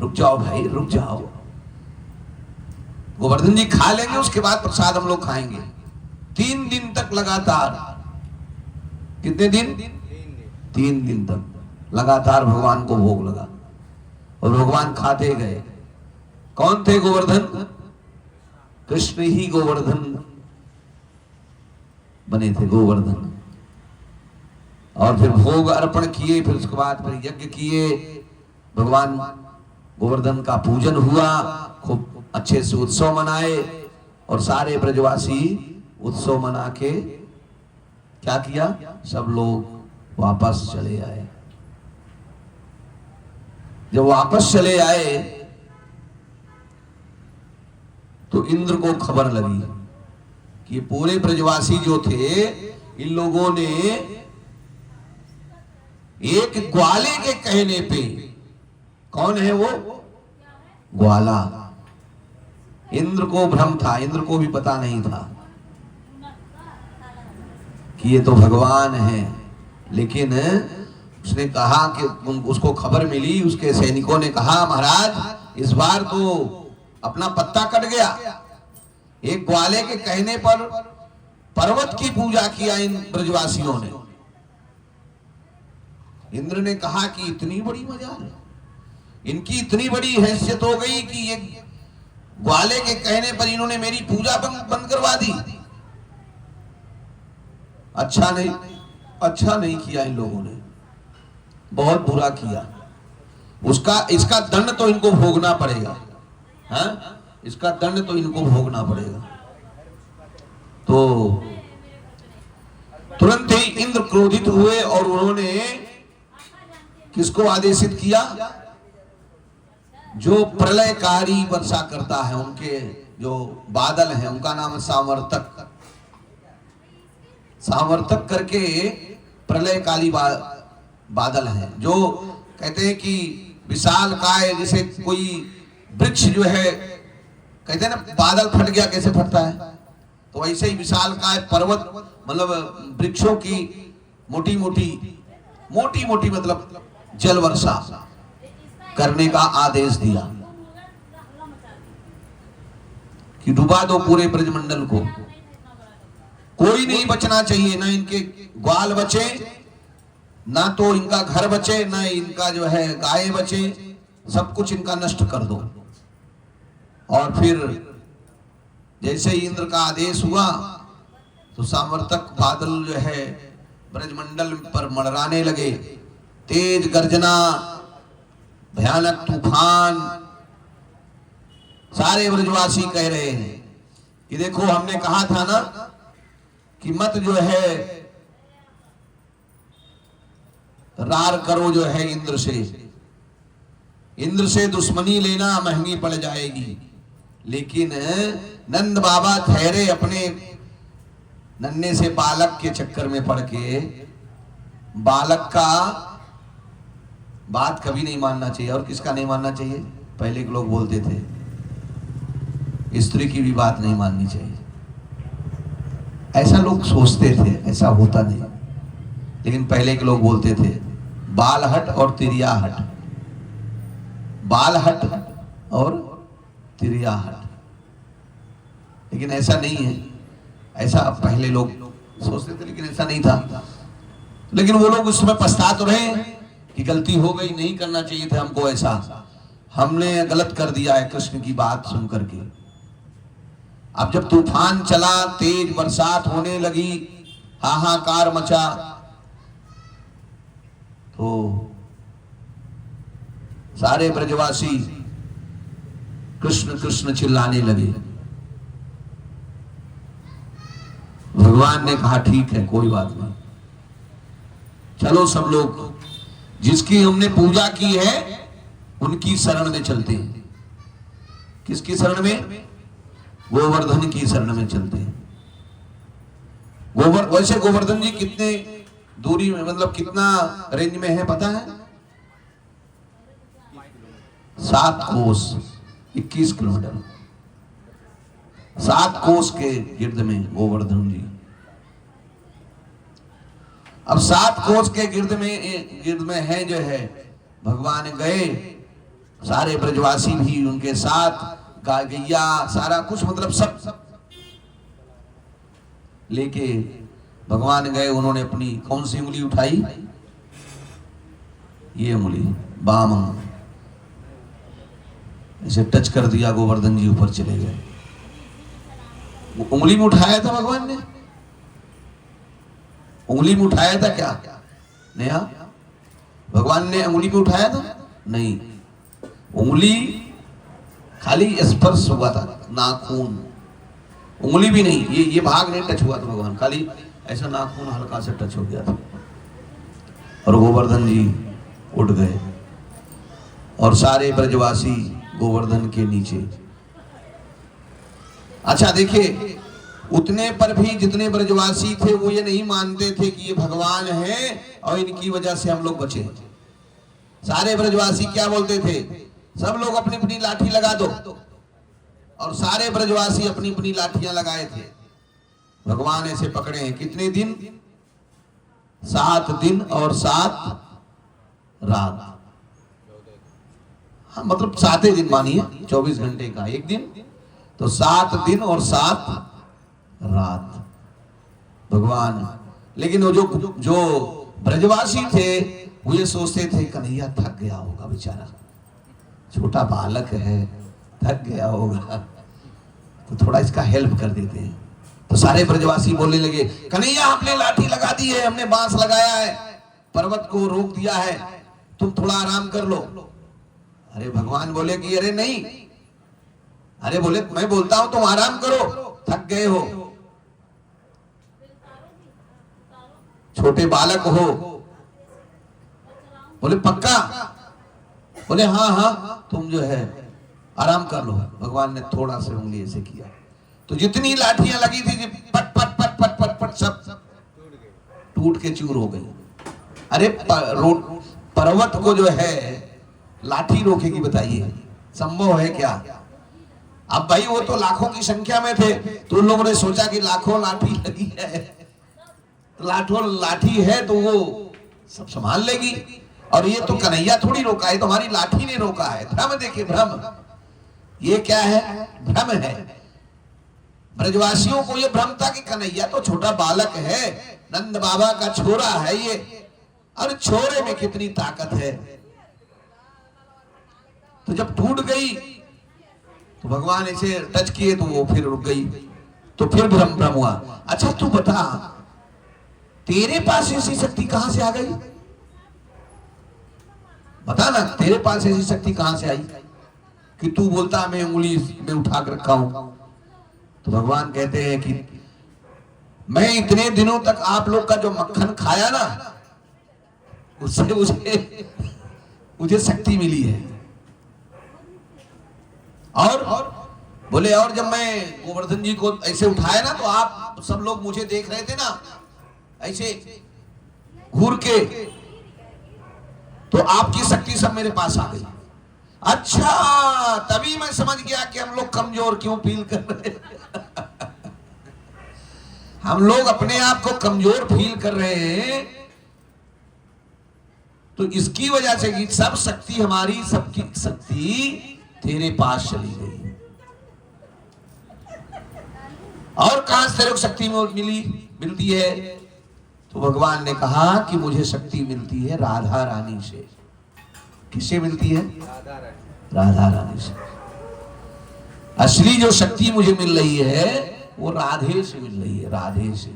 रुक जाओ भाई, रुक जाओ, गोवर्धन जी खा लेंगे, उसके बाद प्रसाद हम लोग खाएंगे। 3 दिन तक लगातार, कितने दिन? 3 दिन तक लगातार भगवान को भोग लगा और भगवान खाते गए। कौन थे गोवर्धन? कृष्ण ही गोवर्धन बने थे, गोवर्धन। और फिर भोग अर्पण किए, फिर उसके बाद फिर यज्ञ किए, भगवान गोवर्धन का पूजन हुआ, खूब अच्छे से उत्सव मनाए और सारे ब्रजवासी उत्सव मना के क्या किया, सब लोग वापस चले आए। जब वापस चले आए तो इंद्र को खबर लगी कि पूरे ब्रजवासी जो थे, इन लोगों ने एक ग्वाले के कहने पे, कौन है वो? ग्वाला। इंद्र को भ्रम था, इंद्र को भी पता नहीं था कि ये तो भगवान है, लेकिन उसने कहा कि उसको खबर मिली, उसके सैनिकों ने कहा महाराज इस बार तो अपना पत्ता कट गया, एक ग्वाले के कहने पर पर्वत की पूजा किया इन ब्रजवासियों ने। इंद्र ने कहा कि इतनी बड़ी मजाल, इनकी इतनी बड़ी हैसियत हो गई कि ये ग्वाले के कहने पर इन्होंने मेरी पूजा बंद करवा दी। अच्छा नहीं किया इन लोगों ने, बहुत बुरा किया। इसका दंड तो इनको भोगना पड़ेगा, हाँ? इसका दंड तो इनको भोगना पड़ेगा। तो तुरंत ही इंद्र क्रोधित हुए और उन्होंने किसको आदेशित किया? जो प्रलयकारी वर्षा करता है, उनके जो बादल हैं, उनका नाम है सामर्थक। सामर्थक करके प्रलयकाली बादल हैं, जो कहते हैं कि विशाल काय, जैसे कोई वृक्ष जो है, कहते हैं ना बादल फट गया कैसे फटता है, तो ऐसे ही विशाल काय पर्वत, मतलब वृक्षों की मोटी मोटी मतलब जल वर्षा करने का आदेश दिया कि डुबा दो पूरे ब्रजमंडल को, कोई नहीं बचना चाहिए, ना इनके ग्वाल बचे, ना तो इनका घर बचे, ना इनका जो है गाय बचे, सब कुछ इनका नष्ट कर दो। और फिर जैसे ही इंद्र का आदेश हुआ तो सामर्थक बादल जो है ब्रजमंडल पर मंडराने लगे, तेज गर्जना, भयानक तूफान। सारे ब्रजवासी कह रहे हैं कि देखो हमने कहा था ना कि मत जो है रार करो जो है इंद्र से दुश्मनी लेना महंगी पड़ जाएगी। लेकिन नंद बाबा ठहरे अपने नन्हे से बालक के चक्कर में पड़ के, बालक का बात कभी नहीं मानना चाहिए। और किसका नहीं मानना चाहिए? पहले के लोग बोलते थे स्त्री की भी बात नहीं माननी चाहिए, ऐसा लोग सोचते थे, ऐसा होता नहीं। लेकिन पहले के लोग बोलते थे बाल हट और तिरिया हट, बाल हट और तिरिया हट। लेकिन ऐसा नहीं है, ऐसा पहले लोग सोचते थे, लेकिन ऐसा नहीं था। लेकिन वो लोग उस समय पछता तो रहे कि गलती हो गई, नहीं करना चाहिए था हमको ऐसा। हमने गलत कर दिया है कृष्ण की बात सुन करके। अब जब तूफान चला, तेज बरसात होने लगी, हाहाकार मचा, तो सारे ब्रजवासी कृष्ण कृष्ण चिल्लाने लगे। भगवान ने कहा ठीक है, कोई बात नहीं, चलो सब लोग जिसकी हमने पूजा की है उनकी शरण में चलते हैं। किसकी शरण में? गोवर्धन की शरण में चलते हैं। वैसे गोवर्धन जी कितने दूरी में, मतलब कितना रेंज में है पता है? 7 कोस 21 किलोमीटर, 7 कोस के गिर्द में गोवर्धन जी। अब 7 कोस के गिर्द में है जो है, भगवान गए, सारे ब्रजवासी भी उनके साथ, गाय गैया सारा कुछ, मतलब सब लेके भगवान गए। उन्होंने अपनी कौन सी उंगली उठाई? ये उंगली बाम, इसे टच कर दिया, गोवर्धन जी ऊपर चले गए। उंगली में उठाया था भगवान ने, उंगली में उठाया था क्या? नेहा, भगवान ने उंगली में उठाया था? नहीं, उंगली खाली स्पर्श हुआ था, नाखून, उंगली भी नहीं, ये भाग नहीं टच हुआ था भगवान, खाली ऐसा नाखून हल्का से टच हो गया था। और गोवर्धन जी उठ गए और सारे ब्रजवासी गोवर्धन के नीचे। अच्छा देखिए, उतने पर भी जितने ब्रजवासी थे वो ये नहीं मानते थे कि ये भगवान है और इनकी वजह से हम लोग बचे। सारे ब्रजवासी क्या बोलते थे? सब लोग अपनी अपनी लाठी लगा दो, और सारे ब्रजवासी अपनी अपनी लाठियां लगाए थे। भगवान ऐसे पकड़े हैं कितने दिन? 7 दिन और 7 रात। हाँ, मतलब 7 दिन मानिए, 24 घंटे का एक दिन, तो 7 दिन और 7 रात भगवान। लेकिन वो जो ब्रजवासी थे वो ये सोचते थे कन्हैया थक गया होगा, बेचारा छोटा बालक है, थक गया होगा, तो थोड़ा इसका हेल्प कर देते हैं। तो सारे ब्रजवासी बोलने लगे, कन्हैया हमने लाठी लगा दी है, हमने बांस लगाया है, पर्वत को रोक दिया है, तुम थोड़ा आराम कर लो। अरे भगवान बोले कि अरे नहीं, अरे बोले मैं बोलता हूं तुम आराम करो, थक गए हो, छोटे बालक हो। बोले पक्का? बोले हाँ हाँ, तुम जो है आराम कर लो। भगवान ने थोड़ा सा उंगली ऐसे किया, तो जितनी लाठियां लगी थी पट पट पट पट पट पट सब टूट के चूर हो गई। अरे पर्वत को जो है लाठी रोकेगी, बताइए संभव है क्या? अब भाई वो तो लाखों की संख्या में थे, तो उन लोगों ने सोचा कि लाखों लाठी लगी है, लाठों लाठी है तो वो सब संभाल लेगी, और ये तो कन्हैया थोड़ी रोका है, तो हमारी लाठी ने रोका है। भ्रम, देखिए भ्रम, ये क्या है? भ्रम है। ब्रजवासियों को ये भ्रम था कि कन्हैया तो छोटा बालक है, नंद बाबा का छोरा है ये, और छोरे में कितनी ताकत है। तो जब टूट गई तो भगवान इसे टच किए तो वो फिर रुक गई, तो फिर भ्रम हुआ। अच्छा तू बता, तेरे पास ऐसी शक्ति कहां से आ गई? बता ना, तेरे पास ऐसी शक्ति कहां से आई कि तू बोलता मैं उंगली में उठा कर रखा हूं? तो भगवान कहते हैं कि मैं इतने दिनों तक आप लोग का जो मक्खन खाया ना, उससे मुझे शक्ति मिली है। और बोले, और जब मैं गोवर्धन जी को ऐसे उठाया ना, तो आप सब लोग मुझे देख रहे थे ना ऐसे घूर के, तो आपकी शक्ति सब मेरे पास आ गई। अच्छा, तभी मैं समझ गया कि हम लोग कमजोर क्यों फील कर रहे हैं। हम लोग अपने आप को कमजोर फील कर रहे हैं, तो इसकी वजह से कि सब शक्ति हमारी, सबकी शक्ति तेरे पास चली गई। और कहां से तेरे को शक्ति मिलती है? तो भगवान ने कहा कि मुझे शक्ति मिलती है राधा रानी से। किससे मिलती है? राधा रानी से। असली जो शक्ति मुझे मिल रही है वो राधे से मिल रही है, राधे से।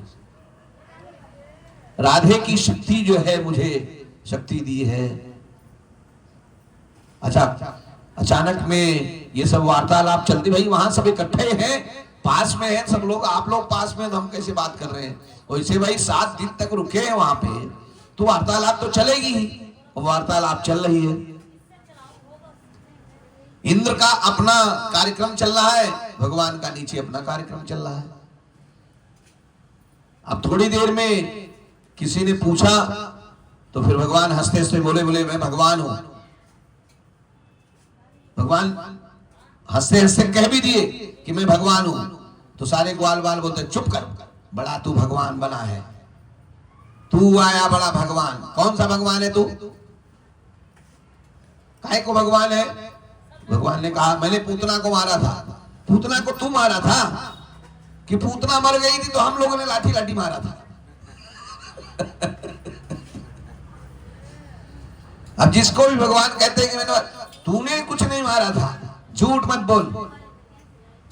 राधे की शक्ति जो है मुझे शक्ति दी है। अच्छा, अचानक में ये सब वार्तालाप चलती, भाई वहां सब इकट्ठे हैं, पास में हैं सब लोग, आप लोग पास में, तो हम कैसे बात कर रहे हैं? वैसे भाई 7 दिन तक रुके हैं वहां पे, तो वार्तालाप तो चलेगी ही। वार्तालाप चल रही है, इंद्र का अपना कार्यक्रम चल रहा है, भगवान का नीचे अपना कार्यक्रम चल रहा है। अब थोड़ी देर में किसी ने पूछा तो फिर भगवान हंसते हंसते बोले मैं भगवान हूं। भगवान हंसते हंसते कह भी दिए कि मैं भगवान हूं, तो सारे ग्वाल बाल बोलते चुप कर, बड़ा तू भगवान बना है, तू आया बड़ा भगवान। कौन सा भगवान है तू? काहे को भगवान है? भगवान ने कहा मैंने पूतना को मारा था। पूतना को तू मारा था कि पूतना मर गई थी तो हम लोगों ने लाठी लाठी मारा था? अब जिसको भी भगवान कहते हैं कि मैंने, तूने कुछ नहीं मारा था, झूठ मत बोल,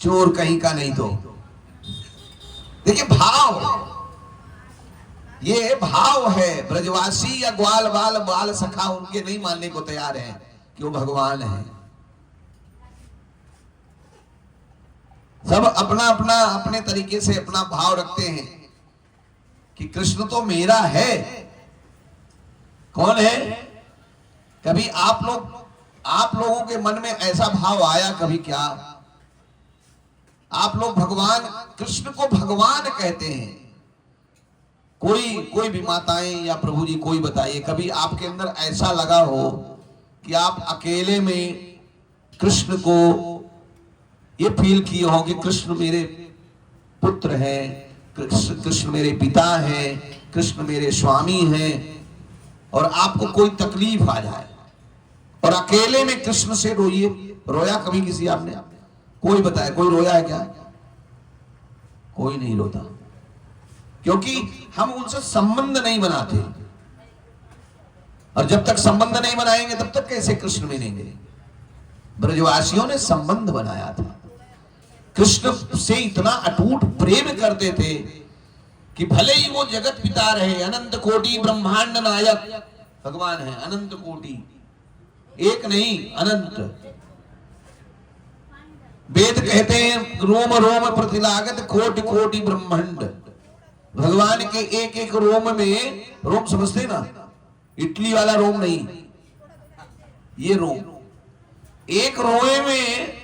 चोर कहीं का नहीं। तो देखिए भाव, ये भाव है। ब्रजवासी या ग्वाल बाल बाल सखा उनके नहीं मानने को तैयार है कि वो भगवान है। सब अपना अपना अपने तरीके से अपना भाव रखते हैं कि कृष्ण तो मेरा है। कौन है? कभी आप लोगों के मन में ऐसा भाव आया कभी क्या? आप लोग भगवान कृष्ण को भगवान कहते हैं, कोई भी माताएं या प्रभु जी कोई बताइए, कभी आपके अंदर ऐसा लगा हो कि आप अकेले में कृष्ण को ये फील किए हो कि कृष्ण मेरे पुत्र हैं, कृष्ण मेरे पिता हैं, कृष्ण मेरे स्वामी हैं, और आपको कोई तकलीफ आ जाए और अकेले में कृष्ण से रोइए? रोया कभी किसी आपने? कोई बताए, कोई रोया है क्या? कोई नहीं रोता, क्योंकि हम उनसे संबंध नहीं बनाते, और जब तक संबंध नहीं बनाएंगे तब तक कैसे कृष्ण मिलेंगे? ब्रजवासियों ने संबंध बनाया था, कृष्ण से इतना अटूट प्रेम करते थे कि भले ही वो जगत पिता रहे, अनंत कोटि ब्रह्मांड नायक भगवान है, अनंत कोटि, एक नहीं अनंत। वेद कहते हैं रोम रोम प्रतिलागत कोटि कोटि ब्रह्मांड। भगवान के एक एक रोम में, रोम समझते ना, इटली वाला रोम नहीं, ये रोम, एक रोए में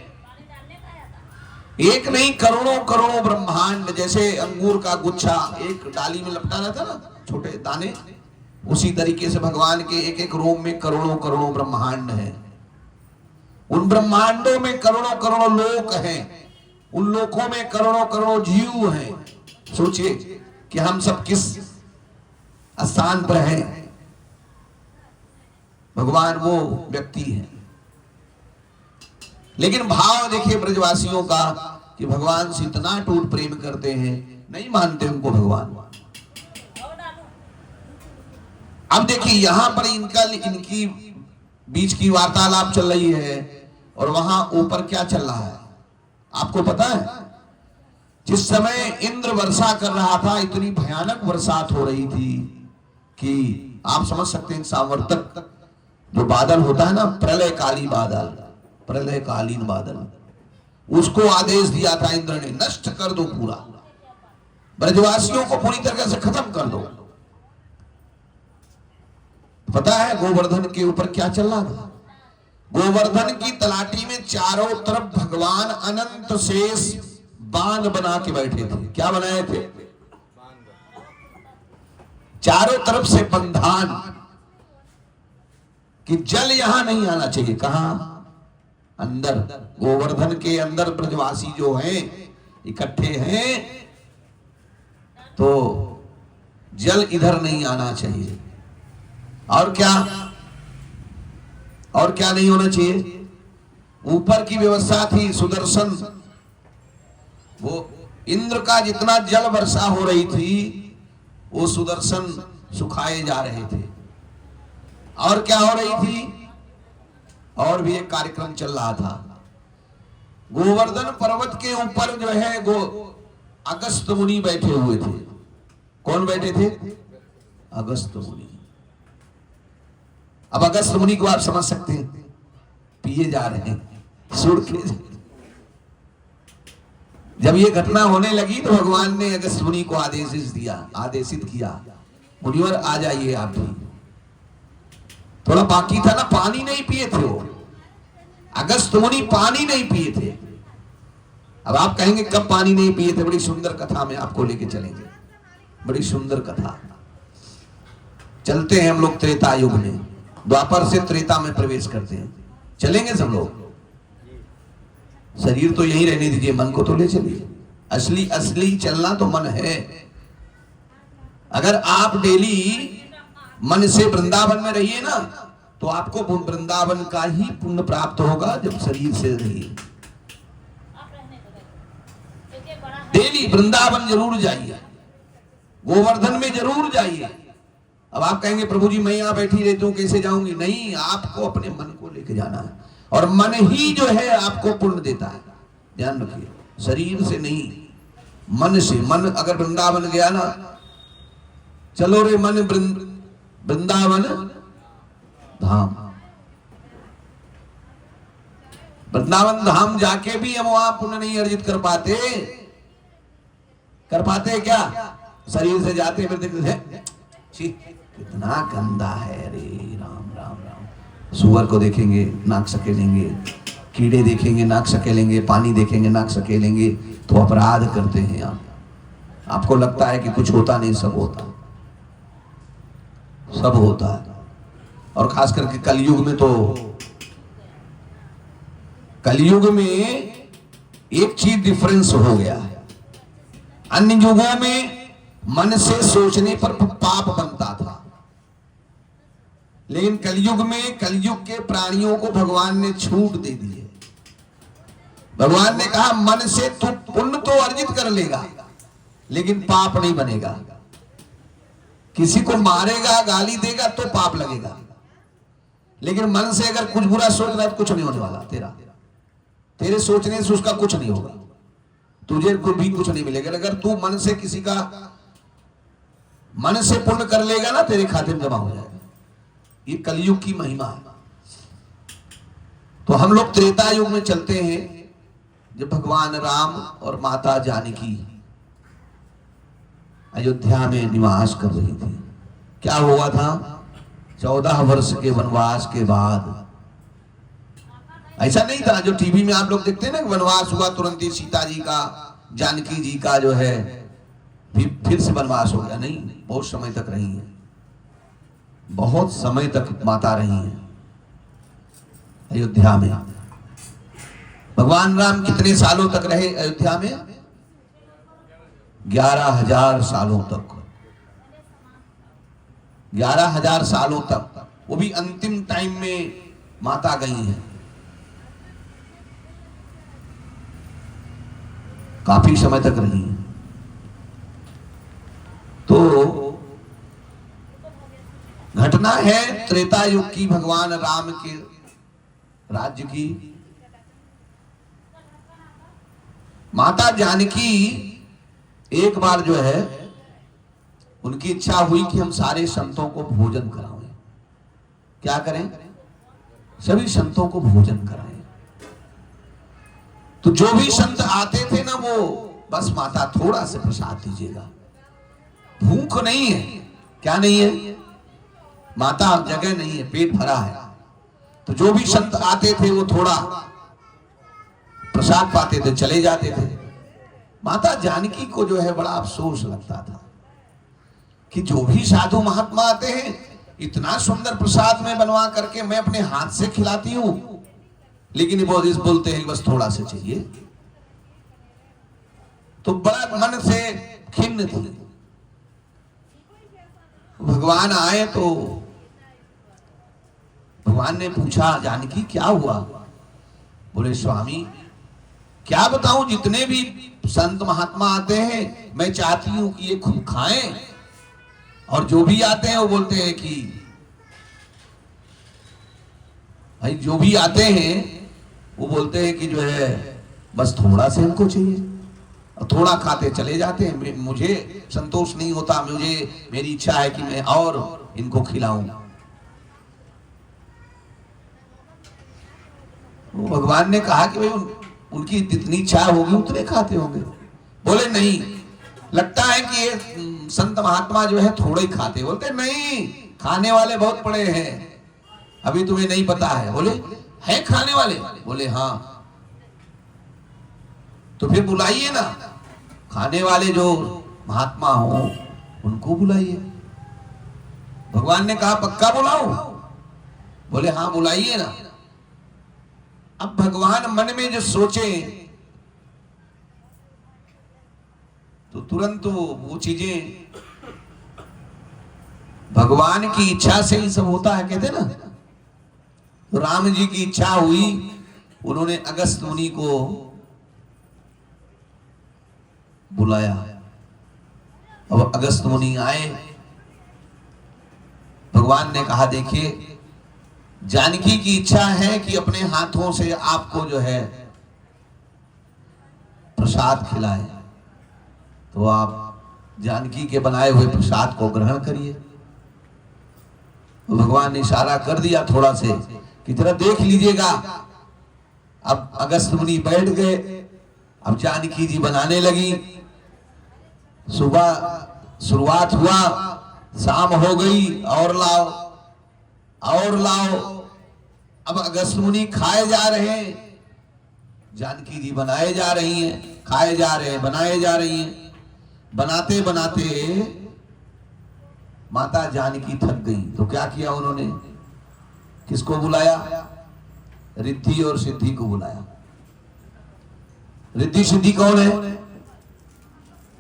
एक नहीं करोड़ों करोड़ों ब्रह्मांड। जैसे अंगूर का गुच्छा एक डाली में लपटा रहता ना, छोटे दाने, उसी तरीके से भगवान के एक एक रोम में करोड़ों करोड़ों ब्रह्मांड है। उन ब्रह्मांडों में करोड़ों करोड़ों लोक हैं, उन लोकों में करोड़ों करोड़ों जीव हैं। सोचिए कि हम सब किस स्थान पर हैं। भगवान वो व्यक्ति है। लेकिन भाव देखिए ब्रजवासियों का कि भगवान से इतना टूट प्रेम करते हैं, नहीं मानते उनको भगवान। अब देखिए यहां पर इनकी बीच की वार्तालाप चल रही है, और वहां ऊपर क्या चल रहा है आपको पता है? जिस समय इंद्र वर्षा कर रहा था, इतनी भयानक बरसात हो रही थी कि आप समझ सकते हैं, सावर्तक जो बादल होता है ना, प्रलयकाली बादल, प्रलयकालीन बादल, उसको आदेश दिया था इंद्र ने, नष्ट कर दो पूरा, ब्रजवासियों को पूरी तरह से खत्म कर दो। पता है गोवर्धन के ऊपर क्या चल रहा था? गोवर्धन की तलाटी में चारों तरफ भगवान अनंत शेष बांध बना के बैठे थे। क्या बनाए थे? चारों तरफ से बंधान कि जल यहां नहीं आना चाहिए। कहां? अंदर, गोवर्धन के अंदर ब्रजवासी जो हैं इकट्ठे हैं, तो जल इधर नहीं आना चाहिए। और क्या, और क्या नहीं होना चाहिए? ऊपर की व्यवस्था थी, सुदर्शन, वो इंद्र का जितना जल वर्षा हो रही थी, वो सुदर्शन सुखाए जा रहे थे। और क्या हो रही थी? और भी एक कार्यक्रम चल रहा था। गोवर्धन पर्वत के ऊपर जो है अगस्त मुनि बैठे हुए थे। कौन बैठे थे? अगस्त मुनि। अब अगस्त मुनि को आप समझ सकते हैं, पिए जा रहे हैं सुड़ के। जब ये घटना होने लगी तो भगवान ने अगस्त मुनि को आदेशित किया, मुनिवर आ जाइए आप भी। थोड़ा बाकी था ना, पानी नहीं पिए थे वो। अगस्त मुनि पानी नहीं पिए थे। अब आप कहेंगे कब पानी नहीं पिए थे? बड़ी सुंदर कथा में आपको लेके चलेंगे, बड़ी सुंदर कथा। चलते हैं हम लोग त्रेता युग में, द्वापर से त्रेता में प्रवेश करते हैं। चलेंगे सब लोग? शरीर तो यहीं रहने दीजिए, मन को तो ले चलिए। असली चलना तो मन है। अगर आप डेली मन से वृंदावन में रहिए ना, तो आपको वृंदावन का ही पुण्य प्राप्त होगा जब शरीर से रहिए। डेली वृंदावन जरूर जाइए, गोवर्धन में जरूर जाइए। अब आप कहेंगे प्रभु जी मैं यहां बैठी रहती हूं, कैसे जाऊंगी? नहीं, आपको अपने मन को लेके जाना है, और मन ही जो है आपको पुण्य देता है। ध्यान रखिए, शरीर से नहीं, मन से। मन अगर वृंदावन गया ना, चलो रे मन वृंदावन धाम। वृंदावन धाम जाके भी हम वहां पुण्य नहीं अर्जित कर पाते क्या? शरीर से जाते फिर देखते कितना गंदा है रे। राम राम राम। सुअर को देखेंगे नाक सकेलेंगे, कीड़े देखेंगे नाक सकेलेंगे, पानी देखेंगे नाक सकेलेंगे, तो अपराध करते हैं आप। आपको लगता है कि कुछ होता नहीं, सब होता, सब होता है। और खास करके कलयुग में, तो कलयुग में एक चीज डिफरेंस हो गया है। अन्य युगों में मन से सोचने पर पाप बनता था, लेकिन कलयुग में, कलयुग के प्राणियों को भगवान ने छूट दे दी है। भगवान ने कहा मन से तू पुण्य तो अर्जित कर लेगा, लेकिन पाप नहीं बनेगा। किसी को मारेगा, गाली देगा तो पाप लगेगा, लेकिन मन से अगर कुछ बुरा सोच रहा है तो कुछ नहीं होने वाला। तेरे सोचने से उसका कुछ नहीं होगा, तुझे को भी कुछ नहीं मिलेगा। अगर तू मन से किसी का मन से पुण्य कर लेगा ना, तेरे खाते में जमा हो जाएगा। ये कलयुग की महिमा है। तो हम लोग त्रेता युग में चलते हैं, जब भगवान राम और माता जानकी अयोध्या में निवास कर रही थी। क्या हुआ था? 14 वर्ष के वनवास के बाद, ऐसा नहीं था जो टीवी में आप लोग देखते हैं ना, वनवास हुआ तुरंत ही सीता जी का, जानकी जी का जो है फिर से वनवास हो गया। नहीं, बहुत समय तक रही है, बहुत समय तक माता रही है अयोध्या में। भगवान राम कितने सालों तक रहे अयोध्या में? 11,000 सालों तक। 11,000 सालों तक, वो भी अंतिम टाइम में माता गई है। काफी समय तक रही है। तो घटना है त्रेता युग की, भगवान राम के राज्य की। माता जानकी एक बार जो है, उनकी इच्छा हुई कि हम सारे संतों को भोजन कराएं। क्या करें? सभी संतों को भोजन कराएं। तो जो भी संत आते थे ना, वो बस माता थोड़ा सा प्रसाद दीजिएगा, भूख नहीं है। क्या नहीं है? माता जगह नहीं है, पेट भरा है। तो जो भी संत आते थे वो थोड़ा प्रसाद पाते थे, चले जाते थे। माता जानकी को जो है बड़ा अफसोस लगता था कि जो भी साधु महात्मा आते हैं, इतना सुंदर प्रसाद में बनवा करके मैं अपने हाथ से खिलाती हूं, लेकिन वो बोलते हैं बस थोड़ा सा चाहिए। तो बड़ा मन से खिन्न थी। भगवान आए तो भगवान ने पूछा, जानकी क्या हुआ? बोले स्वामी क्या बताऊं, जितने भी संत महात्मा आते हैं मैं चाहती हूं कि ये खूब खाएं, और जो भी आते हैं वो बोलते हैं कि भाई जो भी आते हैं वो बोलते हैं कि जो है बस थोड़ा से हमको चाहिए, और थोड़ा खाते चले जाते हैं। मुझे संतोष नहीं होता, मेरी इच्छा है कि मैं और इनको खिलाऊं। तो भगवान ने कहा कि भाई उनकी जितनी इच्छा होगी उतने खाते होंगे। बोले नहीं, लगता है कि ये संत महात्मा जो है थोड़े ही खाते। बोलते नहीं, खाने वाले बहुत पड़े हैं, अभी तुम्हें नहीं पता है। बोले है खाने वाले? बोले हाँ। तो फिर बुलाइए ना, खाने वाले जो महात्मा हो उनको बुलाइए। भगवान ने कहा पक्का बुलाऊं? बोले हाँ बुलाइए ना। अब भगवान मन में जो सोचे तो तुरंत वो चीजें, भगवान की इच्छा से ही सब होता है, कहते ना। तो राम जी की इच्छा हुई, उन्होंने अगस्त मुनि को बुलाया। अब अगस्त मुनि आए, भगवान ने कहा देखिए जानकी की इच्छा है कि अपने हाथों से आपको जो है प्रसाद खिलाए, तो आप जानकी के बनाए हुए प्रसाद को ग्रहण करिए। तो भगवान ने इशारा कर दिया थोड़ा से कि जरा देख लीजिएगा। अब अगस्त मुनि बैठ गए, अब जानकी जी बनाने लगी। सुबह शुरुआत हुआ, शाम हो गई, और लाओ और लाओ। अब अगस्त मुनि खाए जा रहे हैं, जानकी जी बनाए जा रही हैं, खाए जा रहे हैं, बनाए जा रही हैं। बनाते बनाते माता जानकी थक गई, तो क्या किया उन्होंने? किसको बुलाया? रिद्धि और सिद्धि को बुलाया। रिद्धि सिद्धि कौन है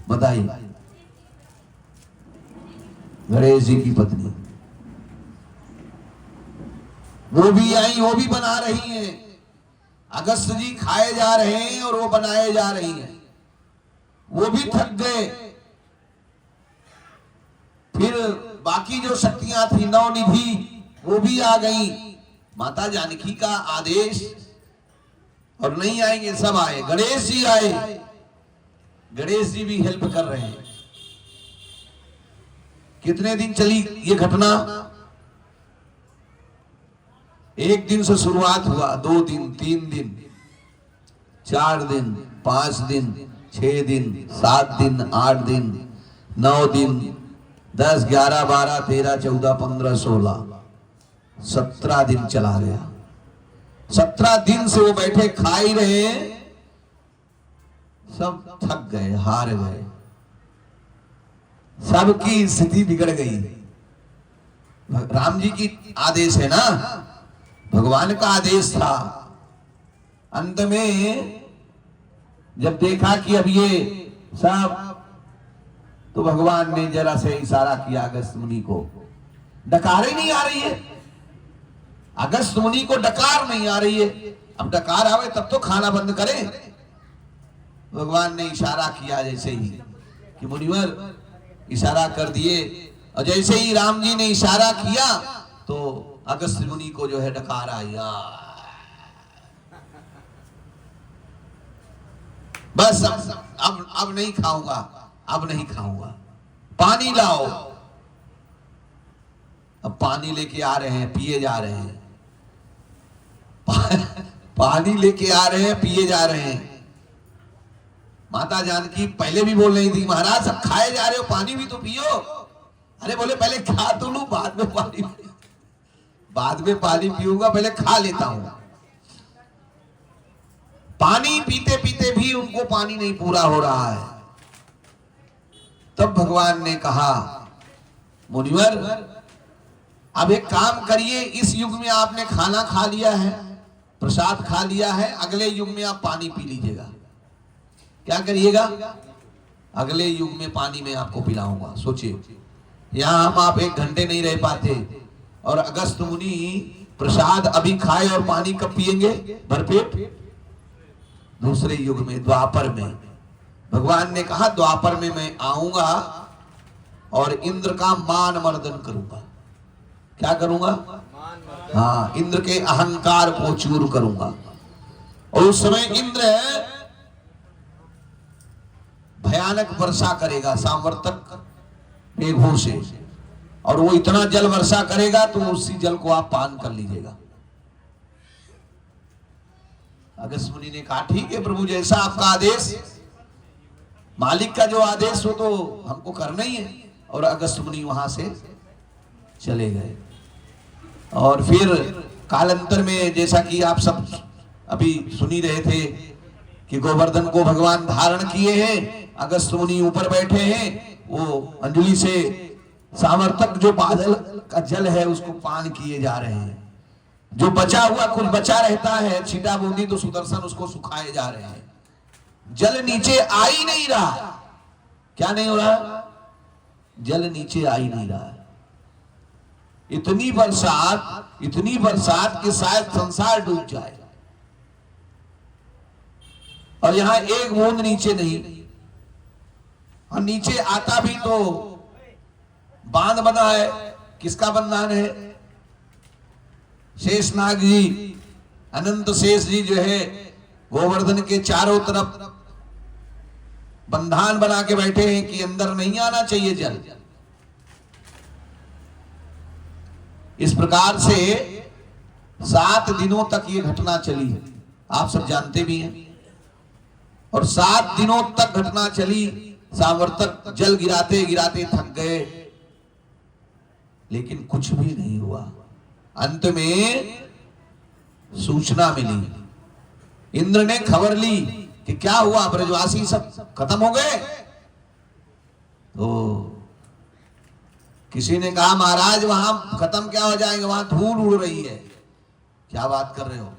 बताइए? गणेश जी की पत्नी। वो भी आई, वो भी बना रही हैं। अगस्त जी खाए जा रहे हैं और वो बनाए जा रही हैं। वो भी थक गए। फिर बाकी जो शक्तियां थी, नवनिधि, वो भी आ गई। माता जानकी का आदेश, और नहीं आएंगे, सब आए। गणेश जी आए, गणेश जी भी हेल्प कर रहे हैं। कितने दिन चली ये घटना? एक दिन से शुरुआत हुआ, 2 दिन, 3 दिन, 4 दिन, 5 दिन, 6 दिन, 7 दिन, 8 दिन, 9 दिन, 10, 11, 12, 13, 14, 15, 16, 17 दिन चला गया। 17 दिन से वो बैठे खा ही रहे हैं, सब थक गए, हार गए, सबकी स्थिति बिगड़ गई। राम जी की आदेश है ना, भगवान का आदेश था। अंत में जब देखा कि अब ये सब, तो भगवान ने जरा से इशारा किया अगस्त मुनि को। डकार ही नहीं आ रही है, अगस्त मुनि को डकार नहीं आ रही है। अब डकार आवे तब तो खाना बंद करे। भगवान ने इशारा किया जैसे ही कि मुनिवर इशारा कर दिए, और जैसे ही राम जी ने इशारा किया तो अगस्त मुनि को जो है डकार आया। बस अब नहीं खाऊंगा, अब नहीं खाऊंगा, पानी लाओ। अब पानी लेके आ रहे हैं, पिए जा रहे हैं। पानी लेके आ रहे हैं, पिए जा रहे हैं। माता जानकी पहले भी बोल रही थी, महाराज सब खाए जा रहे हो, पानी भी तो पियो। अरे बोले पहले खा तो लूं, बाद में पानी पीऊंगा, पहले खा लेता हूं। पानी पीते पीते भी उनको पानी नहीं पूरा हो रहा है। तब भगवान ने कहा, मुनिवर अब एक काम करिए, इस युग में आपने खाना खा लिया है, प्रसाद खा लिया है, अगले युग में आप पानी पी लीजिएगा। क्या करिएगा? अगले युग में पानी में आपको पिलाऊंगा। सोचिए, यहां हम आप 1 घंटे नहीं रह पाते, और अगस्त मुनि प्रसाद अभी खाए और पानी कब पिएंगे भरपेट? दूसरे युग में, द्वापर में। भगवान ने कहा द्वापर में मैं आऊंगा और इंद्र का मान मर्दन करूंगा। क्या करूंगा? हाँ, इंद्र के अहंकार को चूर करूंगा। और उस समय इंद्र भयानक वर्षा करेगा सामवर्तक मेघों से, और वो इतना जल वर्षा करेगा तो उसी जल को आप पान कर लीजिएगा। अगस्त्य मुनि ने कहा ठीक है प्रभु, जैसा आपका आदेश, मालिक का जो आदेश हो तो हमको करना ही है। और अगस्त्य मुनि वहां से चले गए। और फिर कालांतर में, जैसा कि आप सब अभी सुनी रहे थे कि गोवर्धन को भगवान धारण किए हैं, अगस्त्य मुनि ऊपर बैठे हैं, वो अंजलि से सामर्थक जो बादल का जल है उसको पान किए जा रहे हैं। जो बचा हुआ कुछ बचा रहता है छीटा बूंदी, तो सुदर्शन उसको सुखाए जा रहे हैं। जल नीचे आ ही नहीं रहा। क्या नहीं हो रहा? जल नीचे आ ही नहीं रहा। इतनी बरसात कि शायद संसार डूब जाए, और यहां एक बूंद नीचे नहीं। और नीचे आता भी तो बांध बना है। किसका बंधन है? शेषनाग जी, अनंत शेष जी जो है गोवर्धन के चारों तरफ बंधन बना के बैठे हैं कि अंदर नहीं आना चाहिए जल। इस प्रकार से 7 दिनों तक ये घटना चली है, आप सब जानते भी हैं। और 7 दिनों तक घटना चली। सामवर्तक जल गिराते गिराते थक गए, लेकिन कुछ भी नहीं हुआ। अंत में सूचना मिली, इंद्र ने खबर ली कि क्या हुआ, ब्रजवासी सब खत्म हो गए। तो किसी ने कहा महाराज वहां खत्म क्या हो जाएंगे, वहां धूल उड़ रही है। क्या बात कर रहे हो,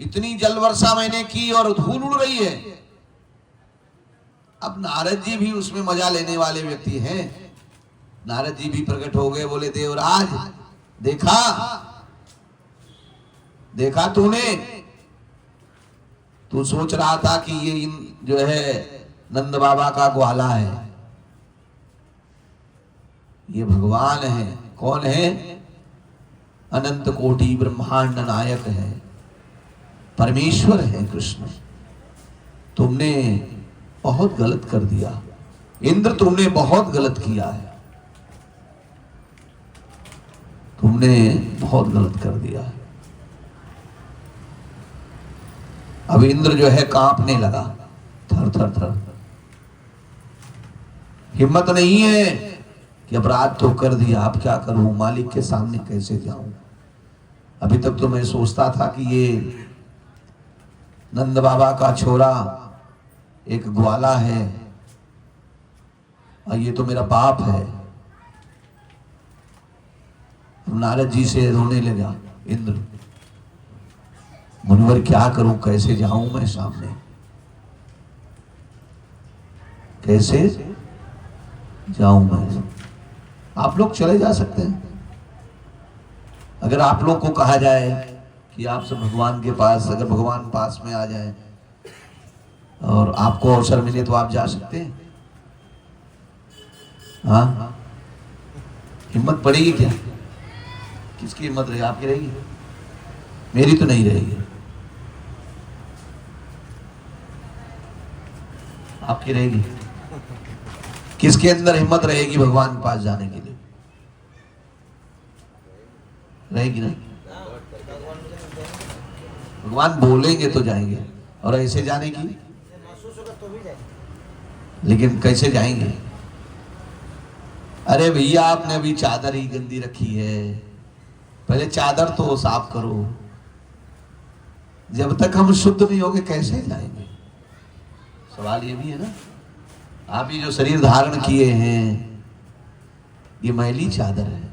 इतनी जल वर्षा मैंने की और धूल उड़ रही है। अब नारद जी भी उसमें मजा लेने वाले व्यक्ति हैं। नारद जी भी प्रकट हो गए, बोले देवराज देखा तूने, तू सोच रहा था कि ये जो है नंद बाबा का ग्वाला है, ये भगवान है। कौन है? अनंत कोटि ब्रह्मांड नायक है, परमेश्वर है कृष्ण। तुमने बहुत गलत कर दिया इंद्र, तुमने बहुत गलत किया है, तुमने बहुत गलत कर दिया है। अब इंद्र जो है कांपने लगा, थर थर थर। हिम्मत नहीं है कि अपराध तो कर दिया, अब क्या करूं, मालिक के सामने कैसे जाऊं। अभी तक तो मैं सोचता था कि ये नंद बाबा का छोरा एक ग्वाला है और ये तो मेरा बाप है। नारद जी से रोने लगा इंद्र, मुनिवर क्या करूं, कैसे जाऊं मैं सामने, कैसे जाऊं मैं। आप लोग चले जा सकते हैं। अगर आप लोग को कहा जाए कि आप सब भगवान के पास, अगर भगवान पास में आ जाए और आपको अवसर मिले तो आप जा सकते हैं। हाँ, हिम्मत पड़ेगी क्या? किसकी हिम्मत रहेगी? आपकी रहेगी? मेरी तो नहीं रहेगी। आपकी रहेगी? किसके अंदर हिम्मत रहेगी भगवान के पास जाने के लिए? रहेगी ना? भगवान बोलेंगे तो जाएंगे, और ऐसे जाने की, लेकिन कैसे जाएंगे? अरे भैया आपने अभी चादर ही गंदी रखी है, पहले चादर तो साफ करो। जब तक हम शुद्ध नहीं होंगे कैसे जाएंगे? सवाल ये भी है ना। आप ये जो शरीर धारण किए हैं ये मैली चादर है,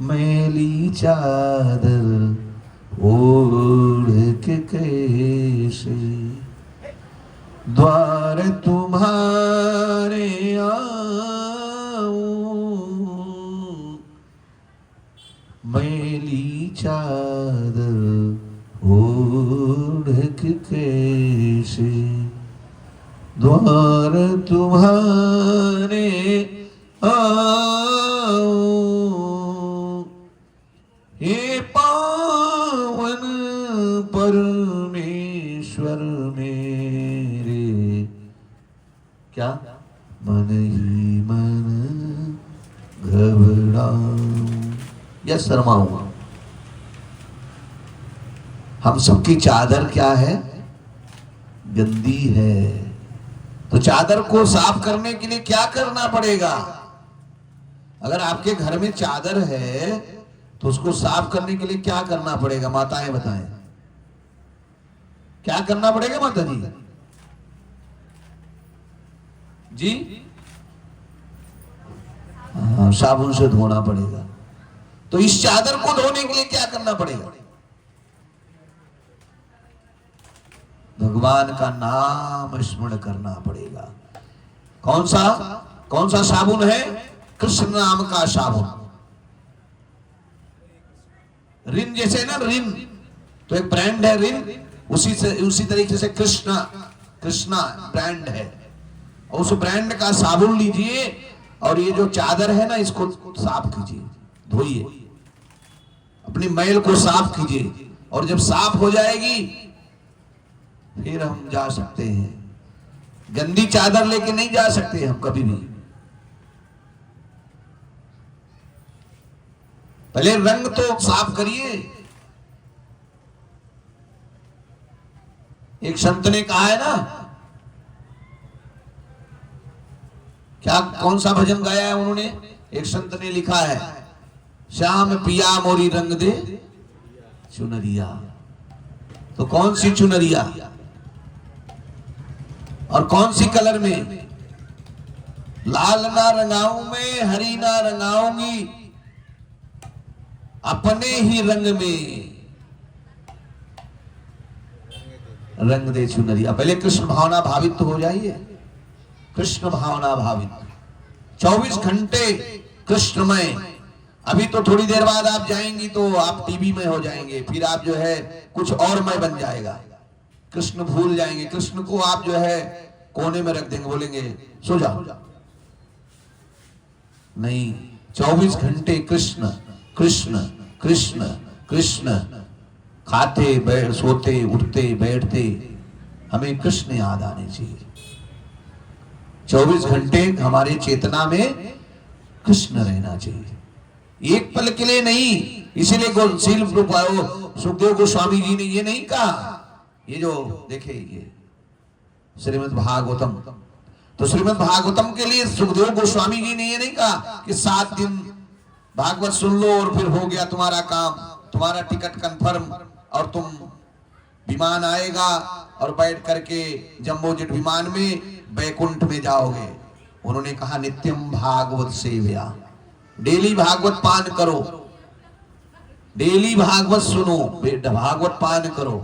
मैली चादर ओढ़ के कैसे द्वार तुम्हारे आऊं, मैली चादर ओढ़ के कैसे द्वार तुम्हारे आऊं। परमेश्वर मेरे, क्या मन ही मन घबराऊं या शर्माऊं। हम सबकी चादर क्या है? गंदी है। तो चादर को साफ करने के लिए क्या करना पड़ेगा? अगर आपके घर में चादर है तो उसको साफ करने के लिए क्या करना पड़ेगा? माताएं बताएं, क्या करना पड़ेगा माता जी? जी हाँ, साबुन से धोना पड़ेगा। तो इस चादर को धोने के लिए क्या करना पड़ेगा? भगवान का नाम स्मरण करना पड़ेगा। कौन सा साबुन है? कृष्ण नाम का साबुन। रिन जैसे ना, रिन तो एक ब्रांड है रिन, उसी तरीके से कृष्णा ब्रांड है। और उस ब्रांड का साबुन लीजिए और ये जो चादर है ना, इसको साफ कीजिए, धोइए, अपनी मैल को साफ कीजिए। और जब साफ हो जाएगी फिर हम जा सकते हैं। गंदी चादर लेके नहीं जा सकते हम कभी भी। पहले रंग तो साफ करिए। एक संत ने कहा है ना, क्या कौन सा भजन गाया है उन्होंने? एक संत ने लिखा है, श्याम पिया मोरी रंग दे चुनरिया। तो कौन सी चुनरिया और कौन सी कलर में? लाल ना रंगाऊं मैं, हरी ना रंगाऊंगी, अपने ही रंग में रंग दे चुनरिया। पहले कृष्ण भावना भावित तो हो जाइए। कृष्ण भावना भावित 24 घंटे कृष्णमय। अभी तो थोड़ी देर बाद आप जाएंगी तो आप टीवी में हो जाएंगे, फिर आप जो है कुछ और मय बन जाएगा, कृष्ण भूल जाएंगे। कृष्ण को आप जो है कोने में रख देंगे, बोलेंगे सो जाओ। नहीं, 24 घंटे कृष्ण कृष्ण कृष्ण कृष्ण। खाते सोते उठते बैठते हमें कृष्ण याद आने चाहिए। 24 घंटे हमारे चेतना में कृष्ण रहना चाहिए, एक पल के लिए नहीं। इसीलिए सुखदेव गोस्वामी जी ने ये नहीं कहा, ये जो देखे ये श्रीमद् भागवतम, तो श्रीमद् भागवतम के लिए सुखदेव गोस्वामी जी ने ये नहीं कहा कि 7 दिन भागवत सुन लो और फिर हो गया तुम्हारा काम, तुम्हारा टिकट कंफर्म और तुम विमान आएगा और बैठ करके जम्बो जेट विमान में बैकुंठ में जाओगे। उन्होंने कहा नित्यम भागवत सेव्या, डेली भागवत पान करो, डेली भागवत सुनो, भागवत पान करो।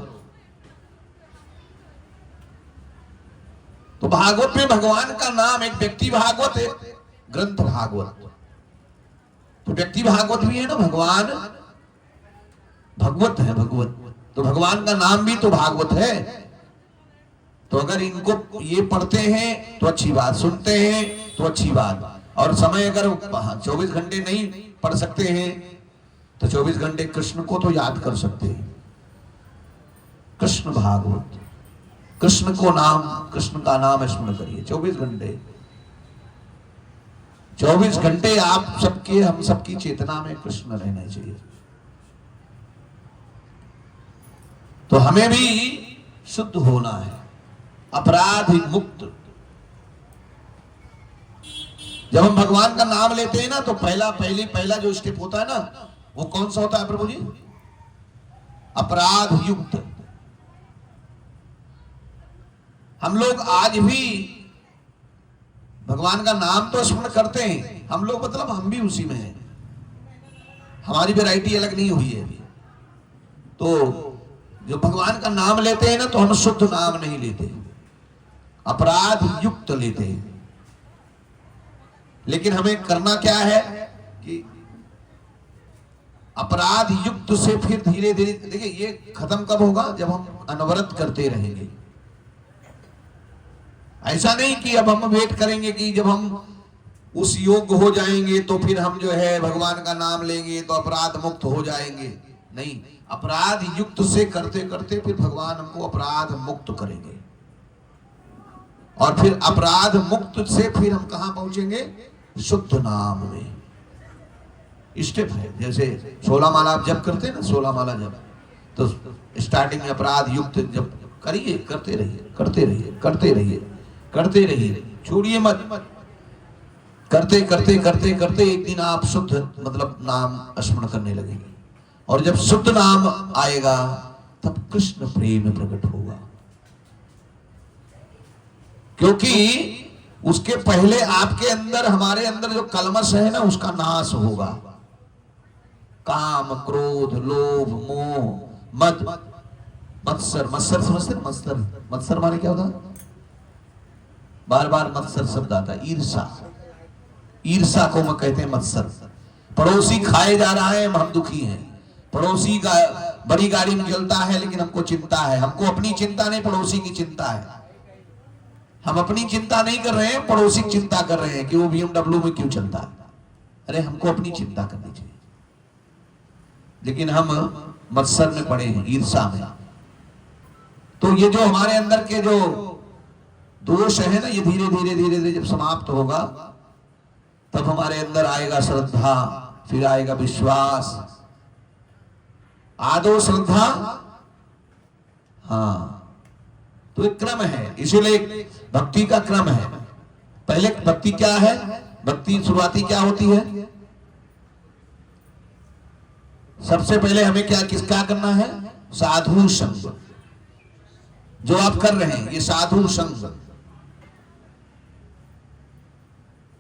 तो भागवत में भगवान का नाम, एक व्यक्ति भागवत है, ग्रंथ भागवत। तो व्यक्ति भागवत भी है ना, भगवान भगवत है, भगवत। तो भगवान का नाम भी तो भागवत है। तो अगर इनको ये पढ़ते हैं तो अच्छी बात, सुनते हैं तो अच्छी बात। और समय अगर 24 घंटे नहीं पढ़ सकते हैं तो 24 घंटे कृष्ण को तो याद कर सकते हैं। कृष्ण भागवत, कृष्ण को नाम, कृष्ण का नाम स्मरण करिए 24 घंटे। 24 घंटे आप सबके, हम सबकी चेतना में कृष्ण रहना चाहिए। तो हमें भी शुद्ध होना है, अपराध मुक्त। जब हम भगवान का नाम लेते हैं ना तो पहला जो स्टेप होता है ना, वो कौन सा होता है प्रभु जी? अपराध युक्त। हम लोग आज भी भगवान का नाम तो स्मरण करते हैं, हम लोग मतलब हम भी उसी में हैं, हमारी वैरायटी अलग नहीं हुई है अभी। तो जो भगवान का नाम लेते हैं ना तो हम शुद्ध नाम नहीं लेते, अपराध युक्त लेते हैं। लेकिन हमें करना क्या है कि अपराध युक्त से फिर धीरे धीरे, देखिए ये खत्म कब होगा? जब हम अनवरत करते रहेंगे। ऐसा नहीं कि अब हम वेट करेंगे कि जब हम उस योग्य हो जाएंगे तो फिर हम जो है भगवान का नाम लेंगे तो अपराध मुक्त हो जाएंगे। नहीं, अपराध युक्त से करते करते फिर भगवान हमको अपराध मुक्त करेंगे, और फिर अपराध मुक्त से फिर हम कहां पहुंचेंगे? शुद्ध नाम में। स्टेप है, जैसे 16 माला आप जब करते हैं ना, 16 माला जब, तो स्टार्टिंग में अपराध युक्त जब करिए, करते रहिए, करते रहिए, करते रहिए, करते रहिए, छोड़िए मत, करते करते करते करते एक दिन आप शुद्ध मतलब नाम स्मरण करने लगेंगे, और जब शुद्ध नाम आएगा तब कृष्ण प्रेम प्रकट होगा, क्योंकि उसके पहले आपके अंदर, हमारे अंदर जो कलमश है ना, उसका नाश होगा। काम, क्रोध, लोभ, मोह, मद, मत्सर, मत्सर समझते? मत्सर, मत्सर माने क्या होता है? बार बार मत्सर शब्द आता है। ईर्षा, ईर्षा को मैं कहते हैं मत्सर। पड़ोसी खाए जा रहा है, हम दुखी हैं। पड़ोसी का बड़ी गाड़ी में चलता है, लेकिन हमको चिंता है। हमको अपनी चिंता नहीं, पड़ोसी की चिंता है। हम अपनी चिंता नहीं कर रहे हैं, पड़ोसी की चिंता कर रहे हैं कि वो BMW में क्यों चलता है। अरे हमको अपनी चिंता करनी चाहिए, लेकिन हम मत्सर में पड़े हैं, ईर्षा में। तो ये जो हमारे अंदर के जो दोष है ना, ये धीरे धीरे धीरे धीरे जब समाप्त होगा, तब हमारे अंदर आएगा श्रद्धा, फिर आएगा विश्वास। आदो श्रद्धा, हाँ, तो एक क्रम है, इसीलिए भक्ति का क्रम है। पहले भक्ति क्या है? भक्ति शुरुआती क्या होती है? सबसे पहले हमें क्या करना है? साधु संग। जो आप कर रहे हैं ये साधु संग।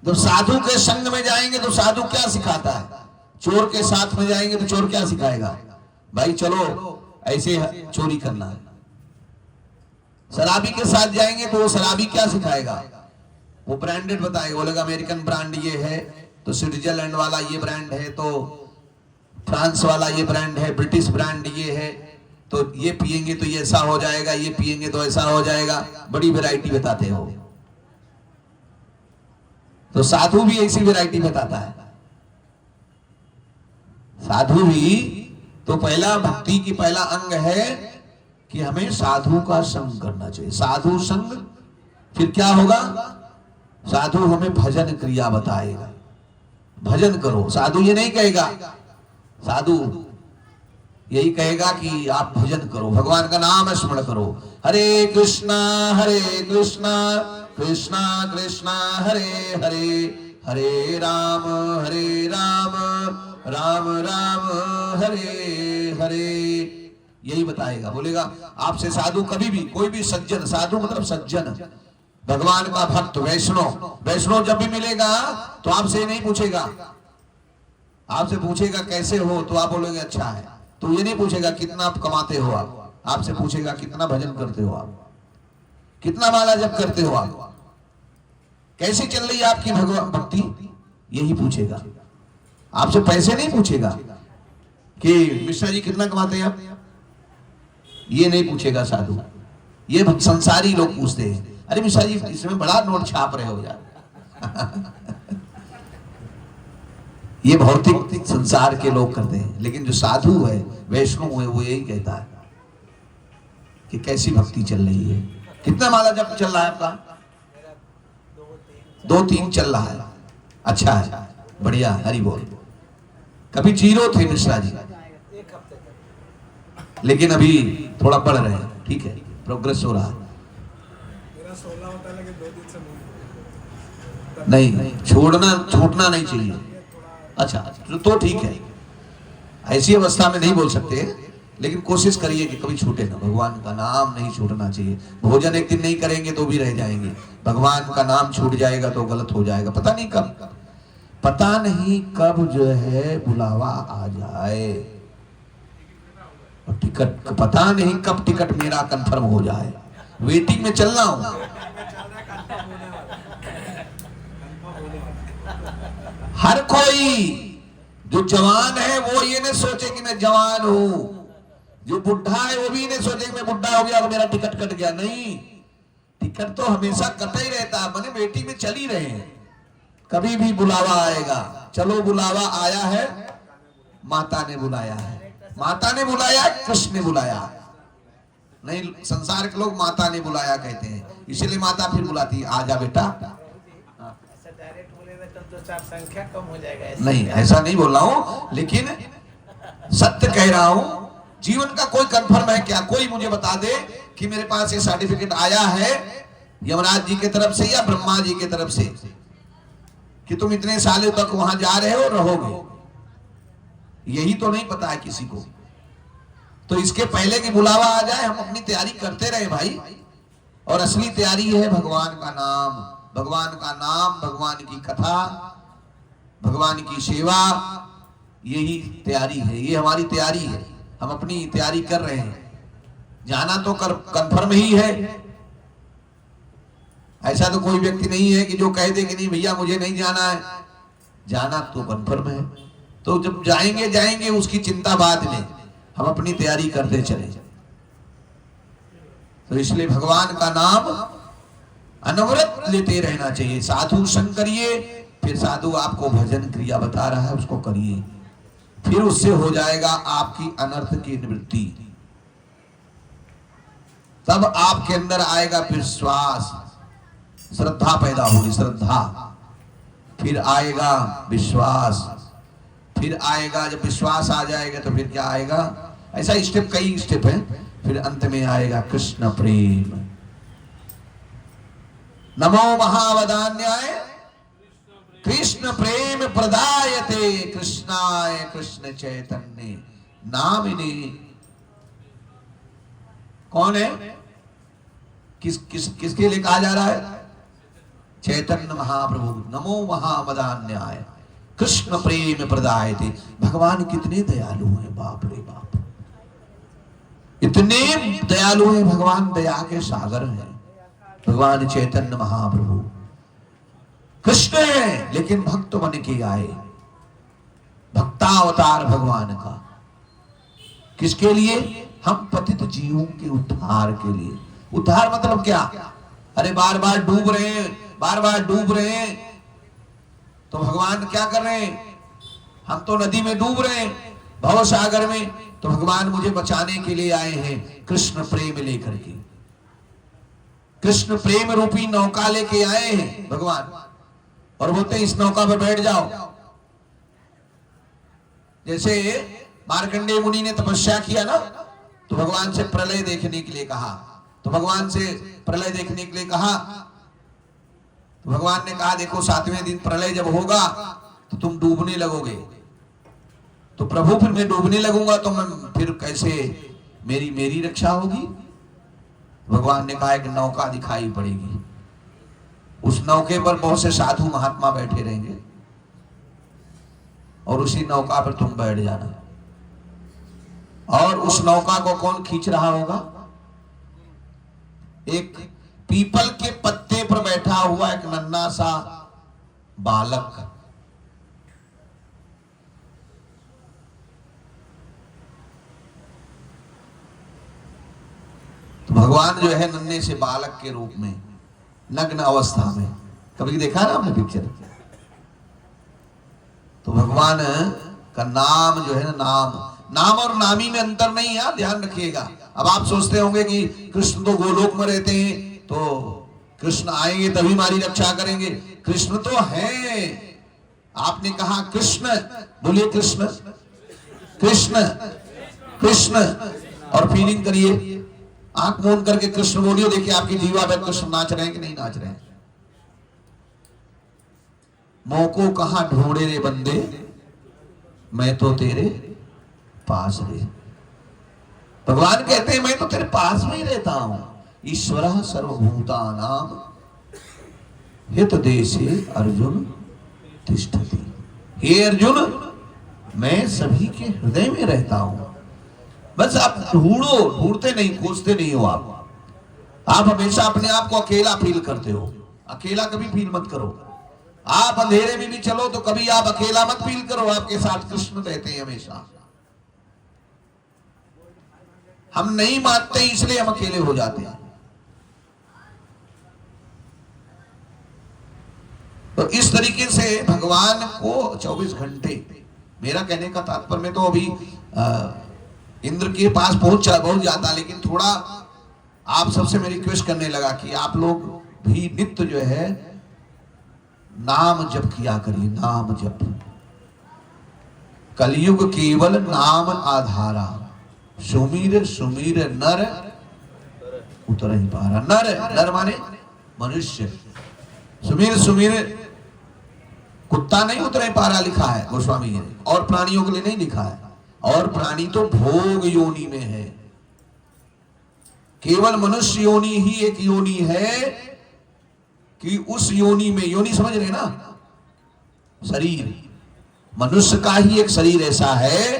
जब साधु के संग में जाएंगे तो साधु क्या सिखाता है? चोर के साथ में जाएंगे तो चोर क्या सिखाएगा? भाई चलो ऐसे चोरी करना है। शराबी के साथ जाएंगे तो वो शराबी क्या सिखाएगा? वो ब्रांडेड बताएगा, बोलेगा अमेरिकन ब्रांड ये है, तो स्विट्जरलैंड वाला ये ब्रांड है, तो फ्रांस वाला ये ब्रांड है, ब्रिटिश ब्रांड ये है, तो ये पिएंगे तो ये ऐसा हो जाएगा, ये पिएंगे तो ऐसा हो जाएगा। बड़ी वैरायटी बताते हो। तो साधु भी ऐसी वैरायटी बताता है। साधु भी तो पहला भक्ति की पहला अंग है कि हमें साधु का संग करना चाहिए। साधु संग, फिर क्या होगा? साधु हमें भजन क्रिया बताएगा। भजन करो। साधु ये नहीं कहेगा, साधु यही कहेगा कि आप भजन करो, भगवान का नाम स्मरण करो। हरे कृष्णा कृष्णा कृष्णा हरे हरे, हरे राम राम राम हरे हरे, यही बताएगा। बोलेगा आपसे साधु कभी भी, कोई भी सज्जन, साधु मतलब सज्जन, भगवान का भक्त, वैष्णव, वैष्णव जब भी मिलेगा तो आपसे नहीं पूछेगा, आपसे पूछेगा कैसे हो, तो आप बोलोगे अच्छा है। तो ये नहीं पूछेगा कितना आप कमाते हो, आप आपसे पूछेगा कितना भजन करते हो, आप कितना माला जप करते हो, आप कैसी चल रही है आपकी भगवान भक्ति, यही पूछेगा। आपसे पैसे नहीं पूछेगा कि मिश्रा जी कितना कमाते हैं आप, ये नहीं पूछेगा साधु। ये संसारी लोग पूछते हैं, अरे मिश्रा जी इसमें बड़ा नोट छाप रहे हो यार। ये भौतिक संसार के लोग करते हैं, लेकिन जो साधु है, वैष्णव है, वो यही कहता है कि कैसी भक्ति चल रही है। कितना माला जब चल रहा है आपका? 2-3 चल रहा है, अच्छा है, बढ़िया, हरि बोल। कभी 0 थे मिश्रा जी, लेकिन अभी थोड़ा बढ़ रहे हैं, ठीक है, प्रोग्रेस हो रहा है। नहीं, छूटना नहीं चाहिए। अच्छा, तो ठीक है, ऐसी अवस्था में नहीं बोल सकते, लेकिन कोशिश करिए कि कभी छूटे ना। भगवान का नाम नहीं छूटना चाहिए। भोजन एक दिन नहीं करेंगे तो भी रह जाएंगे, भगवान का नाम छूट जाएगा तो गलत हो जाएगा। पता नहीं कब जो है बुलावा आ जाए, और टिकट पता नहीं कब टिकट मेरा कंफर्म हो जाए। वेटिंग में चल रहा हूं। हर कोई जो जवान है वो ये नहीं सोचे कि मैं जवान हूं, जो बुढ़ा है वो भी नहीं सोचे कि मैं बुढ़ा हो गया तो मेरा टिकट कट गया। नहीं, टिकट तो हमेशा कटा ही रहता है, मैंने वेटिंग में चल ही रहे हैं। कभी भी बुलावा आएगा, चलो बुलावा आया है, माता ने बुलाया है। माता ने बुलाया, कृष्ण ने बुलाया नहीं। संसार के लोग माता ने बुलाया कहते हैं, इसीलिए माता फिर बुलाती है, आजा बेटा। ऐसा डायरेक्ट बोलेगा तो दो चार संख्या कम हो जाएगा। नहीं, ऐसा नहीं बोल रहा हूं, लेकिन सत्य कह रहा हूं। जीवन का कोई कंफर्म है क्या? कोई मुझे बता दे कि मेरे पास ये सर्टिफिकेट आया है यमराज जी की तरफ से या ब्रह्मा जी की तरफ से कि तुम इतने सालों तक वहां जा रहे हो और रहोगे। यही तो नहीं पता है किसी को। तो इसके पहले कि बुलावा आ जाए हम अपनी तैयारी करते रहे भाई। और असली तैयारी है भगवान का नाम, भगवान का नाम, भगवान की कथा, भगवान की सेवा। यही तैयारी है, ये हमारी तैयारी है। हम अपनी तैयारी कर रहे हैं। जाना तो कंफर्म ही है। ऐसा तो कोई व्यक्ति नहीं है कि जो कह दे कि नहीं भैया मुझे नहीं जाना है। जाना तो कंफर्म है। तो जब जाएंगे जाएंगे उसकी चिंता बाद में, हम अपनी तैयारी करते चले। तो इसलिए भगवान का नाम अनवरत लेते रहना चाहिए। साधु संग करिए, फिर साधु आपको भजन क्रिया बता रहा है उसको करिए, फिर उससे हो जाएगा आपकी अनर्थ की निवृत्ति। तब आपके अंदर आएगा विश्वास, श्रद्धा पैदा होगी, श्रद्धा, फिर आएगा विश्वास, फिर आएगा, जब विश्वास आ जाएगा तो फिर क्या आएगा? ऐसा स्टेप, कई स्टेप है। फिर अंत में आएगा कृष्ण प्रेम। नमो महावदान्याय कृष्ण प्रेम प्रदायते कृष्णाय कृष्ण चैतन्य नामिने। कौन है? किसके लिए कहा जा रहा है? चैतन्य महाप्रभु। नमो महावदान्याय कृष्ण प्रेम प्रदायते। भगवान कितने दयालु हैं, बाप रे बाप, इतने दयालु हैं भगवान, दया के सागर हैं भगवान चैतन्य महाप्रभु। कृष्ण है लेकिन भक्त बन के आए, भक्तावतार भगवान का। किसके लिए? हम पतित जीवों के उद्धार के लिए। उद्धार मतलब क्या? अरे बार बार डूब रहे हैं, बार बार डूब रहे हैं, तो भगवान क्या कर रहे हैं? हम तो नदी में डूब रहे हैं, भव सागर में, तो भगवान मुझे बचाने के लिए आए हैं कृष्ण प्रेम लेकर के। कृष्ण प्रेम रूपी नौका लेके आए हैं भगवान, और बोलते इस नौका पर बैठ जाओ। जैसे मार्कंडेय मुनि ने तपस्या किया ना, तो भगवान से प्रलय देखने के लिए कहा, तो भगवान से प्रलय देखने के लिए कहा, तो भगवान ने कहा देखो 7वें दिन प्रलय जब होगा तो तुम डूबने लगोगे। तो प्रभु फिर मैं डूबने लगूंगा तो मैं फिर कैसे मेरी रक्षा होगी? भगवान ने कहा एक नौका दिखाई पड़ेगी, उस नौके पर बहुत से साधु महात्मा बैठे रहेंगे और उसी नौका पर तुम बैठ जाना। और उस नौका को कौन खींच रहा होगा? एक पीपल के पत्ते पर बैठा हुआ एक नन्हा सा बालक। तो भगवान जो है नन्हे से बालक के रूप में, नग्न अवस्था में, कभी देखा ना आपने पिक्चर? तो भगवान का नाम जो है ना, नाम और नामी में अंतर नहीं है, ध्यान रखिएगा। अब आप सोचते होंगे कि कृष्ण तो गोलोक में रहते हैं, तो कृष्ण आएंगे तभी हमारी रक्षा करेंगे। कृष्ण तो है, आपने कहा कृष्ण, बोलिए कृष्ण कृष्ण कृष्ण, और फीलिंग करिए, आंख मूंद करके कृष्ण बोलिए, देखिए आपकी जीवा पे कृष्ण नाच रहे हैं कि नहीं नाच रहे हैं। मौको कहां ढूंढे रे बंदे, मैं तो तेरे पास रे। भगवान कहते हैं मैं तो तेरे पास में ही रहता हूं। ईश्वरः सर्वभूतानां हितदेशे अर्जुन तिष्ठति। हे अर्जुन, मैं सभी के हृदय में रहता हूं। बस आप ढूंढो, ढूंढते नहीं, खोजते नहीं हो। आप हमेशा अपने आप को अकेला फील करते हो। अकेला कभी फील मत करो। आप अंधेरे में भी चलो तो कभी आप अकेला मत फील करो, आपके साथ कृष्ण रहते हैं हमेशा। हम नहीं मानते इसलिए हम अकेले हो जाते हैं। तो इस तरीके से भगवान को 24 घंटे, मेरा कहने का तात्पर्य, मैं तो अभी इंद्र के पास पहुंच जाता, लेकिन थोड़ा आप सबसे मैं रिक्वेस्ट करने लगा कि आप लोग भी नित्य जो है नाम जप किया करिए, नाम जप। कलयुग केवल नाम आधारा, सुमीर सुमीर नर उतर ही पारा। नर, नर माने मनुष्य, सुमीर सुमीर कुत्ता नहीं उतर ही पारा लिखा है गोस्वामी ने, और प्राणियों के लिए नहीं लिखा है। और प्राणी तो भोग योनि में है, केवल मनुष्य योनि ही एक योनि है कि उस योनि में, योनि समझ रहे ना, शरीर, मनुष्य का ही एक शरीर ऐसा है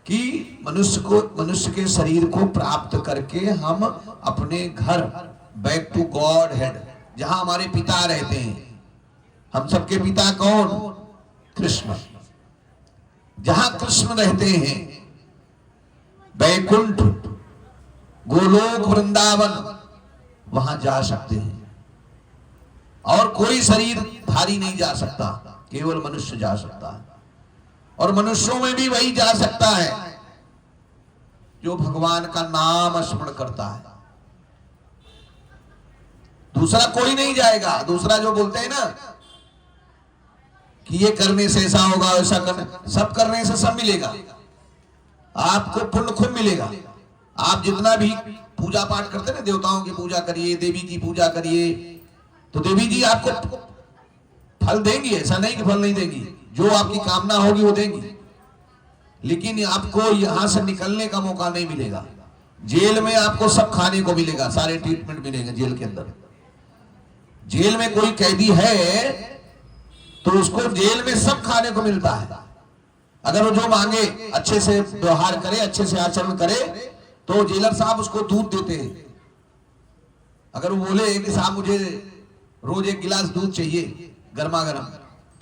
कि मनुष्य के शरीर को प्राप्त करके हम अपने घर, बैक टू गॉड हेड, जहां हमारे पिता रहते हैं। हम सबके पिता कौन? कृष्ण। जहां कृष्ण रहते हैं, बैकुंठ, गोलोक, वृंदावन, वहां जा सकते हैं। और कोई शरीर धारी नहीं जा सकता, केवल मनुष्य जा सकता है। और मनुष्यों में भी वही जा सकता है जो भगवान का नाम स्मरण करता है। दूसरा कोई नहीं जाएगा। दूसरा जो बोलते हैं ना कि ये करने से ऐसा होगा, ऐसा करने, सब करने से सब मिलेगा, आपको पुण्य खुद मिलेगा। आप जितना भी पूजा पाठ करते हैं ना, देवताओं की पूजा करिए, देवी की पूजा करिए, तो देवी जी आपको फल देंगी, ऐसा नहीं कि फल नहीं देंगी, जो आपकी कामना होगी वो देंगी। लेकिन आपको यहां से निकलने का मौका नहीं मिलेगा। जेल में आपको सब खाने को मिलेगा, सारे ट्रीटमेंट मिलेंगे जेल के अंदर। जेल में कोई कैदी है तो उसको जेल में सब खाने को मिलता है। अगर वो जो मांगे, अच्छे से व्यवहार करे, अच्छे से आचरण करे, तो जेलर साहब उसको दूध देते हैं। अगर वो बोले कि साहब मुझे रोज 1 गिलास दूध चाहिए गर्मा गर्म,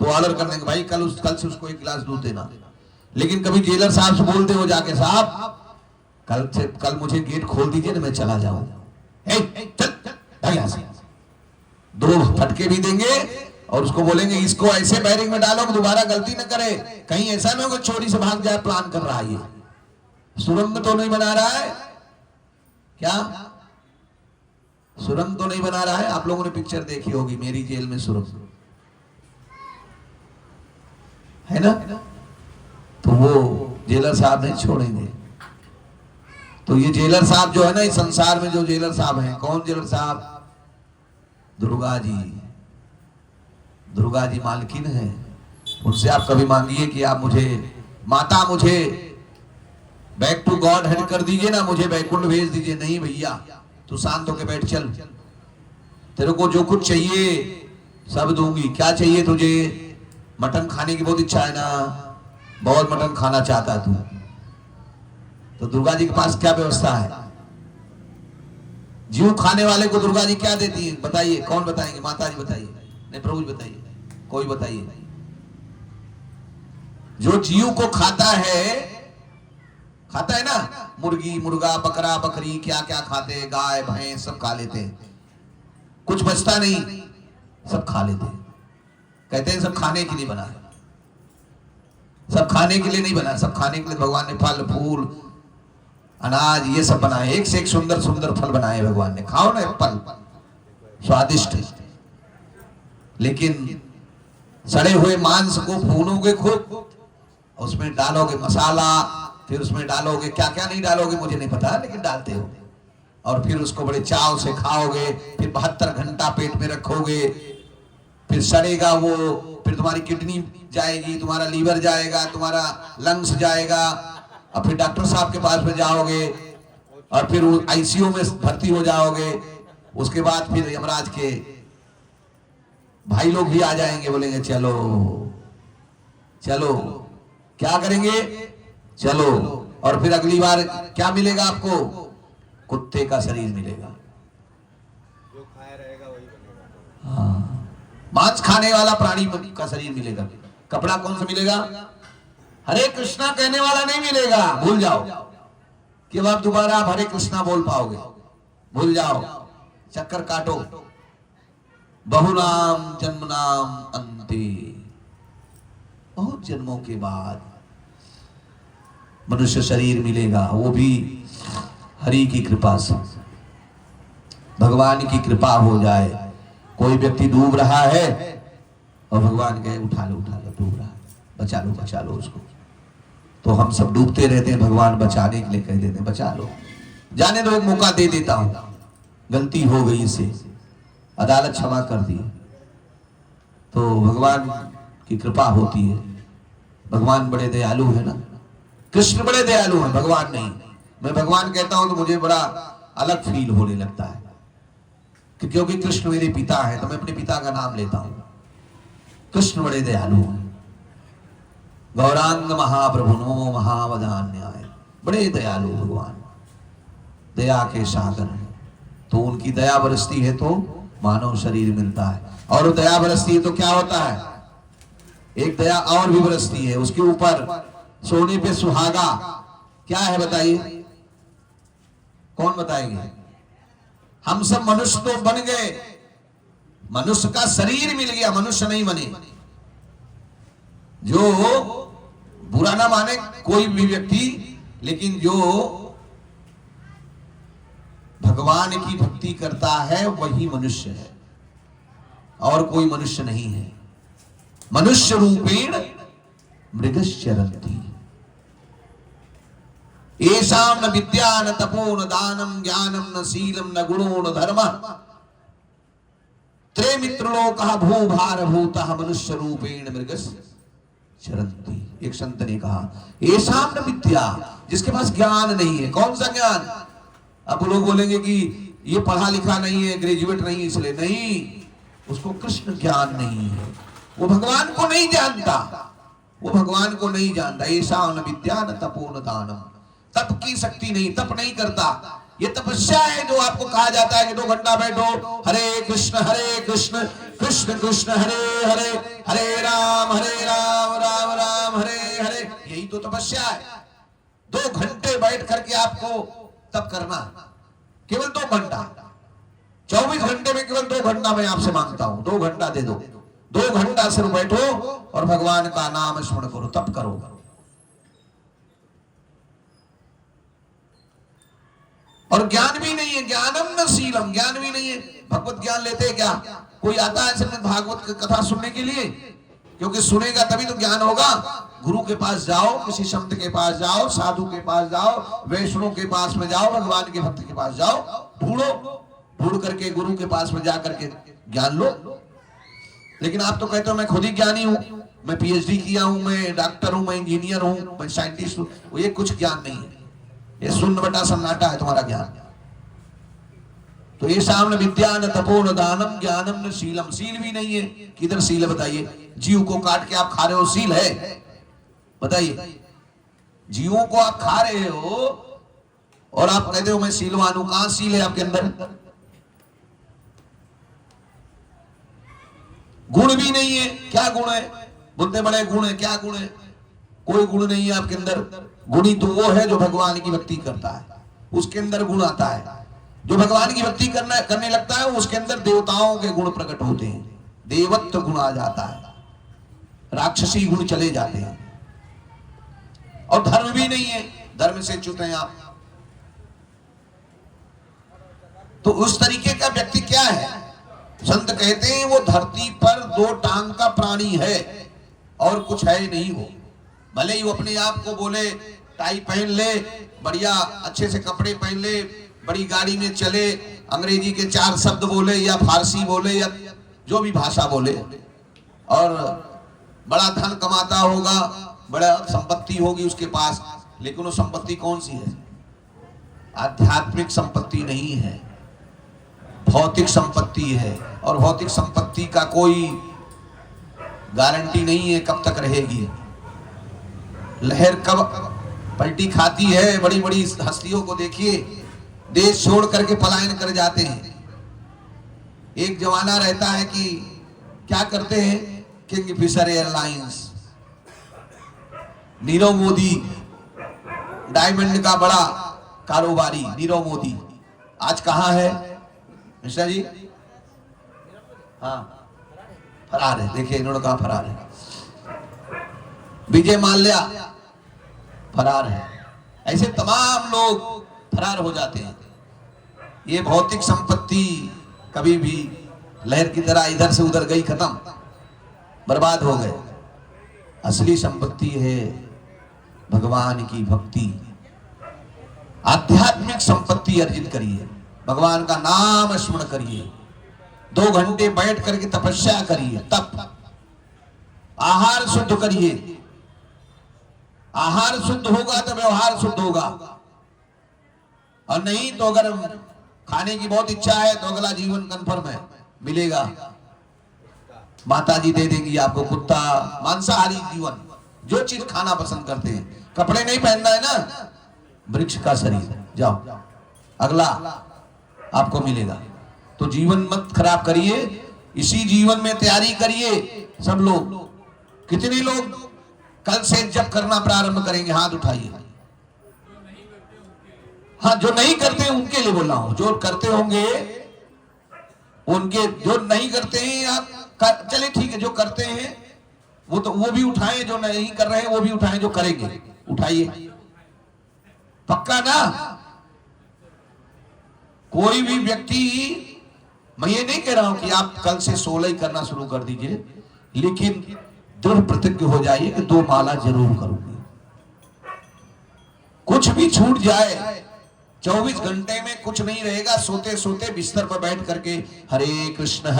तो ऑर्डर करने के भाई कल से उसको 1 गिलास दूध देना। लेकिन कभी जेलर साहब से बोलते हो जाके, साहब कल मुझे गेट खोल दीजिए ना, मैं चला जाऊं, चल 2 फटके भी देंगे और उसको बोलेंगे इसको ऐसे बैरिंग में डालो कि दोबारा गलती न करे, कहीं ऐसा ना हो कि चोरी से भाग जाए। प्लान कर रहा है ये, सुरंग तो नहीं बना रहा है क्या? सुरंग तो नहीं बना रहा है। आप लोगों ने पिक्चर देखी होगी, मेरी जेल में सुरंग है ना, तो वो जेलर साहब नहीं छोड़ेंगे। तो ये जेलर साहब जो है ना, इस संसार में जो जेलर साहब हैं, कौन जेलर साहब? दुर्गा जी। दुर्गा जी मालकिन है। उनसे आप कभी मांगिए कि आप मुझे, माता मुझे बैक टू गॉड हेड कर दीजिए ना, मुझे बैकुंठ भेज दीजिए। नहीं भैया, तू शांत होके बैठ, चल, तेरे को जो कुछ चाहिए सब दूंगी। क्या चाहिए तुझे? मटन खाने की बहुत इच्छा है ना, बहुत मटन खाना चाहता है तू, तो दुर्गा जी के पास क्या व्यवस्था है? जीव खाने वाले को दुर्गा जी क्या देती है? बताइए, कौन बताएंगे? माता जी बताइए, नहीं प्रभु जी बताइए, कोई बताइए। जो जीव को खाता है ना, मुर्गी, मुर्गा, बकरा, बकरी, क्या क्या खाते हैं, गाय भैंस सब खा लेते हैं, कुछ बचता नहीं, सब खा लेते हैं। कहते हैं सब खाने के लिए बना है, सब खाने के लिए नहीं बना, सब खाने के लिए भगवान ने फल फूल अनाज ये सब बनाए, एक से एक सुंदर सुंदर फल बनाए भगवान ने। खाओ ना एप्पल, स्वादिष्ट, लेकिन सड़े हुए मांस को भूनोगे खूब, उसमें डालोगे मसाला, फिर उसमें डालोगे क्या क्या नहीं डालोगे मुझे नहीं पता, लेकिन डालते हो, और फिर उसको बड़े चाव से खाओगे, फिर 72 घंटा पेट में रखोगे, फिर सड़ेगा वो, फिर तुम्हारी किडनी जाएगी, तुम्हारा लीवर जाएगा, तुम्हारा लंग्स जाएगा, और फिर डॉक्टर साहब के पास में जाओगे, और फिर आईसीयू में भर्ती हो जाओगे। उसके बाद फिर यमराज के भाई लोग भी आ जाएंगे, बोलेंगे चलो चलो, क्या करेंगे? चलो। और फिर अगली बार क्या मिलेगा आपको? कुत्ते का शरीर मिलेगा, जो खाया रहेगा वही बनेगा। हाँ, मांस खाने वाला प्राणी का शरीर मिलेगा। कपड़ा कौन सा मिलेगा? हरे कृष्णा कहने वाला नहीं मिलेगा, भूल जाओ कि अब आप दोबारा आप हरे कृष्णा बोल पाओगे, भूल जाओ, चक्कर काटो। बहुनाम जन्मनाम अंते, बहुत जन्मों के बाद मनुष्य शरीर मिलेगा, वो भी हरि की कृपा से, भगवान की कृपा हो जाए। कोई व्यक्ति डूब रहा है और भगवान कहे उठा लो डूब रहा है, बचा लो उसको, तो हम सब डूबते रहते हैं, भगवान बचाने के लिए कह देते हैं बचा लो, जाने दो, एक मौका दे देता हूं, गलती हो गई इससे, अदालत क्षमा कर दी। तो भगवान की कृपा होती है, भगवान बड़े दयालु है ना, कृष्ण बड़े दयालु हैं, भगवान नहीं। मैं भगवान कहता हूं तो मुझे बड़ा अलग फील होने लगता है, क्योंकि कृष्ण मेरे पिता है, तो मैं अपने पिता का नाम लेता हूं। कृष्ण बड़े दयालु हैं, गौरांग महाप्रभु नो महावदान्याय, बड़े दयालु भगवान, दया के सागर हैं। तो उनकी दया बरसती है तो मानव शरीर मिलता है, और दया बरसती है तो क्या होता है, एक दया और भी बरसती है, उसके ऊपर सोने पे सुहागा, क्या है बताइए, कौन बताएंगे? हम सब मनुष्य तो बन गए, मनुष्य का शरीर मिल गया, मनुष्य नहीं बने। जो बुरा ना माने कोई भी व्यक्ति, लेकिन जो भगवान की भक्ति करता है वही मनुष्य है, और कोई मनुष्य नहीं है। मनुष्य रूपेण मृगश्चरन्ति, येषां न विद्या न तपो न दानम ज्ञानम न शीलम न गुणो न धर्मः त्रयमित्रलोकः भूभारभूतः मनुष्य रूपेण मृगश्चरन्ति। एक संत ने कहा येषां न विद्या, जिसके पास ज्ञान नहीं है। कौन सा ज्ञान? अब लोग बोलेंगे कि ये पढ़ा लिखा नहीं है, ग्रेजुएट नहीं है, इसलिए नहीं, उसको कृष्ण ज्ञान नहीं है, वो भगवान को नहीं जानता, वो भगवान को नहीं जानता। येषां न विद्या न तपो न दानम, तप की शक्ति नहीं, तप नहीं करता। ये तपस्या है जो आपको कहा जाता है कि 2 घंटा बैठो, हरे कृष्ण कृष्ण कृष्ण हरे हरे, हरे राम राम राम हरे हरे, यही तो तपस्या है। 2 घंटे बैठ करके आपको तप करना, केवल 2 घंटा, 24 घंटे में केवल 2 घंटा मैं आपसे मांगता हूं, 2 घंटा दे दो, 2 घंटा सिर्फ बैठो और भगवान का नाम स्मरण करो, तप करो। और ज्ञान भी नहीं है, ज्ञानम न शीलम, ज्ञान भी नहीं है। भगवत ज्ञान लेते हैं क्या? कोई आता है सिर्फ भागवत की कथा सुनने के लिए? क्योंकि सुनेगा तभी तो ज्ञान होगा। गुरु के पास जाओ, किसी संत के पास जाओ, साधु के पास जाओ, वैष्णव के पास में जाओ, भगवान के भक्त के पास जाओ, ढूंढ करके गुरु के पास में जा करके ज्ञान लो। लेकिन आप तो कहते हो मैं खुद ही ज्ञानी हूं, मैं पीएचडी किया हूं, मैं डॉक्टर हूं, मैं इंजीनियर हूं, मैं साइंटिस्ट हूं। ये कुछ ज्ञान नहीं है, ये शून्य बटा सन्नाटा है तुम्हारा ज्ञान। तो ये सामने विद्या न तपो न दानम ज्ञानम न शीलम, शील भी नहीं है। किधर शील है बताइए? जीव को काट के आप खा रहे हो, शील है? बताइए, जीवों को आप खा रहे हो और आप कहते हो मैं शीलवान हूं। कहां शील है आपके अंदर? गुण भी नहीं है। क्या गुण है? बोलते बड़े गुण है, क्या गुण है? कोई गुण नहीं है आपके अंदर। गुणी तो वो है जो भगवान की भक्ति करता है, उसके अंदर गुण आता है। जो भगवान की भक्ति करने लगता है उसके अंदर देवताओं के गुण प्रकट होते हैं, देवत्व गुण आ जाता है, राक्षसी गुण चले जाते हैं। और धर्म भी नहीं है, धर्म से च्युत हैं आप। तो उस तरीके का व्यक्ति क्या है? संत कहते हैं वो धरती पर 2 टांग का प्राणी है और कुछ है नहीं। वो भले ही वो अपने आप को बोले टाई पहन ले, बढ़िया अच्छे से कपड़े पहन ले, बड़ी गाड़ी में चले, अंग्रेजी के 4 शब्द बोले या फारसी बोले या जो भी भाषा बोले, और बड़ा धन कमाता होगा, बड़ा संपत्ति होगी उसके पास, लेकिन वो संपत्ति कौन सी है? आध्यात्मिक संपत्ति नहीं है, भौतिक संपत्ति है। और भौतिक संपत्ति का कोई गारंटी नहीं है कब तक रहेगी। लहर कब पलटी खाती है। बड़ी बड़ी हस्तियों को देखिए, देश छोड़ करके पलायन कर जाते हैं। एक जमाना रहता है कि क्या करते हैं, Kingfisher airlines, Nirav Modi, diamond का बड़ा कारोबारी नीरव मोदी आज कहां है मिश्रा जी? हाँ, फरार है। देखिए इन्होंने कहा फरार है। विजय माल्या फरार है। ऐसे तमाम लोग फरार हो जाते हैं। ये भौतिक संपत्ति कभी भी लहर की तरह इधर से उधर गई, खत्म, बर्बाद हो गए। असली संपत्ति है भगवान की भक्ति। आध्यात्मिक संपत्ति अर्जित करिए, भगवान का नाम स्मरण करिए, 2 घंटे बैठ करके तपस्या करिए, तप, आहार शुद्ध करिए। आहार शुद्ध होगा तो व्यवहार शुद्ध होगा, और नहीं तो अगर खाने की बहुत इच्छा है तो अगला जीवन कंफर्म है, मिलेगा। माता जी दे देंगी आपको कुत्ता, मांसाहारी जीवन, जो चीज खाना पसंद करते हैं। कपड़े नहीं पहनना है ना, वृक्ष का शरीर, जाओ अगला आपको मिलेगा। तो जीवन मत खराब करिए, इसी जीवन में तैयारी करिए। सब लोग, कितने लोग कल से जप करना प्रारंभ करेंगे? हाथ उठाइए। हाँ, जो नहीं करते उनके लिए बोल रहा हूं, जो करते होंगे उनके, जो नहीं करते हैं आप चले ठीक है, जो करते हैं वो तो वो भी उठाएं, जो नहीं कर रहे हैं वो भी उठाएं, जो करेंगे उठाइए, पक्का ना? कोई भी व्यक्ति, मैं ये नहीं कह रहा हूं कि आप कल से 16 ही करना शुरू कर दीजिए, लेकिन दृढ़ प्रतिज्ञ हो जाइए कि 2 माला जरूर करूंगी। कुछ भी छूट जाए, 24 घंटे में कुछ नहीं रहेगा। सोते सोते बिस्तर पर बैठ करके हरे कृष्ण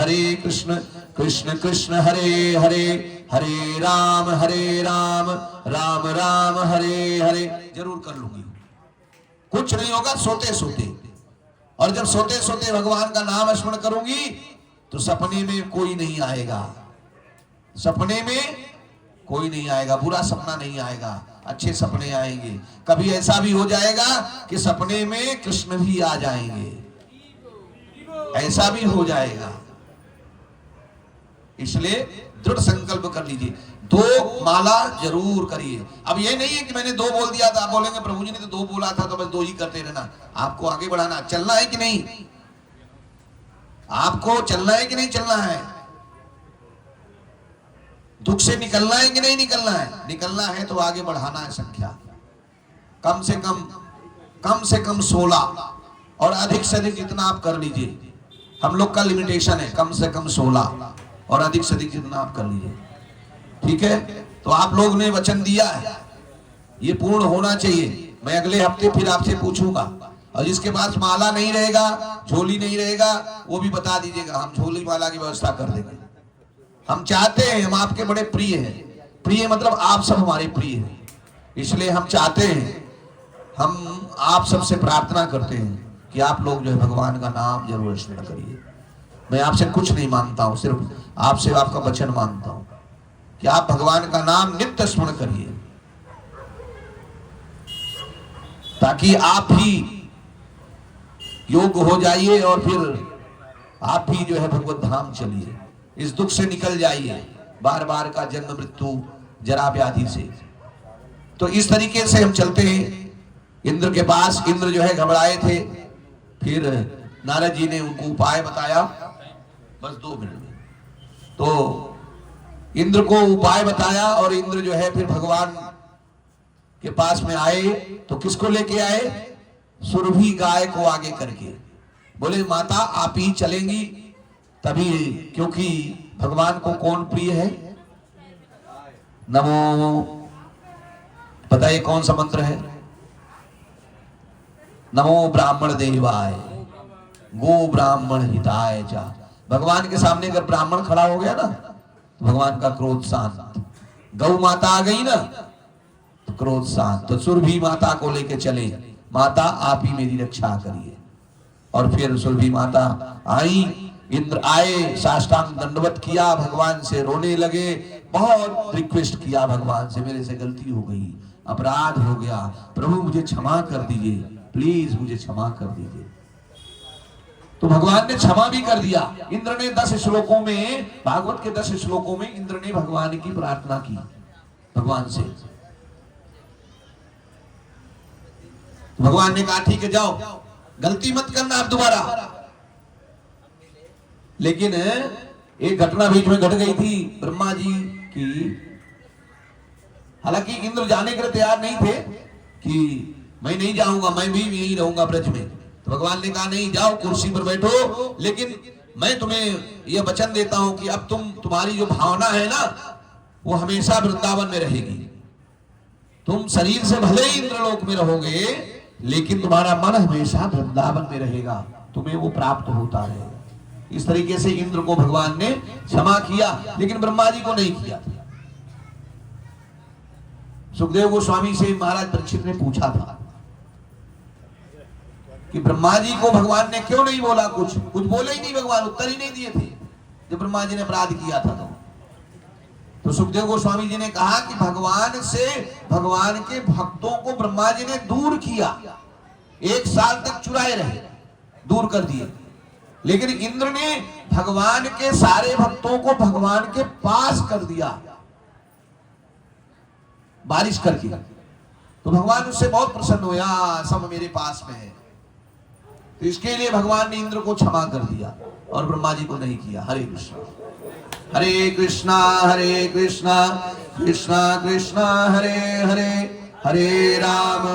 कृष्ण कृष्ण हरे हरे, हरे राम राम राम हरे हरे जरूर कर लूंगी। कुछ नहीं होगा सोते सोते। और जब सोते सोते भगवान का नाम स्मरण करूंगी तो सपने में कोई नहीं आएगा, सपने में कोई नहीं आएगा, बुरा सपना नहीं आएगा, अच्छे सपने आएंगे। कभी ऐसा भी हो जाएगा कि सपने में कृष्ण भी आ जाएंगे, ऐसा भी हो जाएगा। इसलिए दृढ़ संकल्प कर लीजिए, 2 माला जरूर करिए। अब ये नहीं है कि मैंने 2 बोल दिया था, आप बोलेंगे प्रभु जी ने तो 2 बोला था तो बस 2 ही करते रहना। आपको आगे बढ़ाना, चलना है कि नहीं? आपको चलना है कि नहीं चलना है? दुख से निकलना है कि नहीं निकलना है? निकलना है तो आगे बढ़ाना है संख्या। कम से कम 16 और अधिक से अधिक जितना आप कर लीजिए। हम लोग का लिमिटेशन है कम से कम 16 और अधिक से अधिक जितना आप कर लीजिए, ठीक है? तो आप लोग ने वचन दिया है, ये पूर्ण होना चाहिए। मैं अगले हफ्ते फिर आपसे पूछूंगा, और जिसके पास माला नहीं रहेगा, झोली नहीं रहेगा, वो भी बता दीजिएगा, हम झोली माला की व्यवस्था कर देंगे। हम चाहते हैं, हम आपके बड़े प्रिय हैं, प्रिय मतलब आप सब हमारे प्रिय हैं, इसलिए हम चाहते हैं, हम आप सबसे प्रार्थना करते हैं कि आप लोग जो है भगवान का नाम जरूर स्मरण करिए। मैं आपसे कुछ नहीं मांगता हूं, सिर्फ आपसे आपका वचन मांगता हूं कि आप भगवान का नाम नित्य स्मरण करिए, ताकि आप भी योग्य हो जाइए और फिर आप भी जो है भगवत धाम चलिए, इस दुख से निकल जाइए, बार बार का जन्म मृत्यु जरा व्याधि से। तो इस तरीके से हम चलते हैं इंद्र के पास। इंद्र जो है घबराए थे, फिर नारद जी ने उनको उपाय बताया, बस 2 मिनट में। तो इंद्र को उपाय बताया और इंद्र जो है फिर भगवान के पास में आए। तो किसको लेके आए? सुरभि गाय को आगे करके बोले, माता आप ही चलेंगी तभी, क्योंकि भगवान को कौन प्रिय है? नमो, पता है कौन सा मंत्र है? नमो ब्राह्मण देवाय गो ब्राह्मण हिताय चा। भगवान के सामने अगर ब्राह्मण खड़ा हो गया ना तो भगवान का क्रोध शांत। गौ माता आ गई ना तो क्रोध शांत। तो सुरभि माता को लेके चले, माता आप ही मेरी रक्षा करिए। और फिर सुरभि माता आई, इंद्र आए, साष्टांग दंडवत किया, भगवान से रोने लगे, बहुत रिक्वेस्ट किया भगवान से, मेरे से गलती हो गई, अपराध हो गया, प्रभु मुझे क्षमा कर दीजिए, प्लीज मुझे क्षमा कर दीजिए। तो भगवान ने क्षमा भी कर दिया। इंद्र ने 10 श्लोकों में, भागवत के 10 श्लोकों में इंद्र ने भगवान की प्रार्थना की भगवान से। तो भगवान ने कहा ठीक है जाओ, गलती मत करना आप दोबारा। लेकिन एक घटना बीच में घट गई थी ब्रह्मा जी की। हालांकि इंद्र जाने के लिए तैयार नहीं थे कि मैं नहीं जाऊंगा, मैं भी यहीं रहूंगा ब्रज में। तो भगवान ने कहा नहीं, जाओ कुर्सी पर बैठो, लेकिन मैं तुम्हें यह वचन देता हूं कि अब तुम्हारी जो भावना है ना वो हमेशा वृंदावन में रहेगी। तुम शरीर से भले ही इंद्रलोक में रहोगे, लेकिन तुम्हारा मन हमेशा वृंदावन में रहेगा, तुम्हें वो प्राप्त होता रहेगा। इस तरीके से इंद्र को भगवान ने क्षमा किया, लेकिन ब्रह्मा जी को नहीं किया था। सुखदेव गोस्वामी से महाराज परीक्षित ने पूछा था कि ब्रह्मा जी को भगवान ने क्यों नहीं बोला, कुछ बोले ही नहीं भगवान, उत्तर ही नहीं दिए थे जब ब्रह्मा जी ने अपराध किया था। तो सुखदेव गोस्वामी जी ने कहा कि भगवान से भगवान के भक्तों को ब्रह्मा जी ने दूर किया, 1 साल तक चुराए रहे, दूर कर दिए, लेकिन इंद्र ने भगवान के सारे भक्तों को भगवान के पास कर दिया बारिश करके। तो भगवान उससे बहुत प्रसन्न हुआ, सब मेरे पास में है। तो इसके लिए भगवान ने इंद्र को क्षमा कर दिया और ब्रह्मा जी को नहीं किया। हरे कृष्णा हरे कृष्णा कृष्णा कृष्णा हरे हरे, हरे राम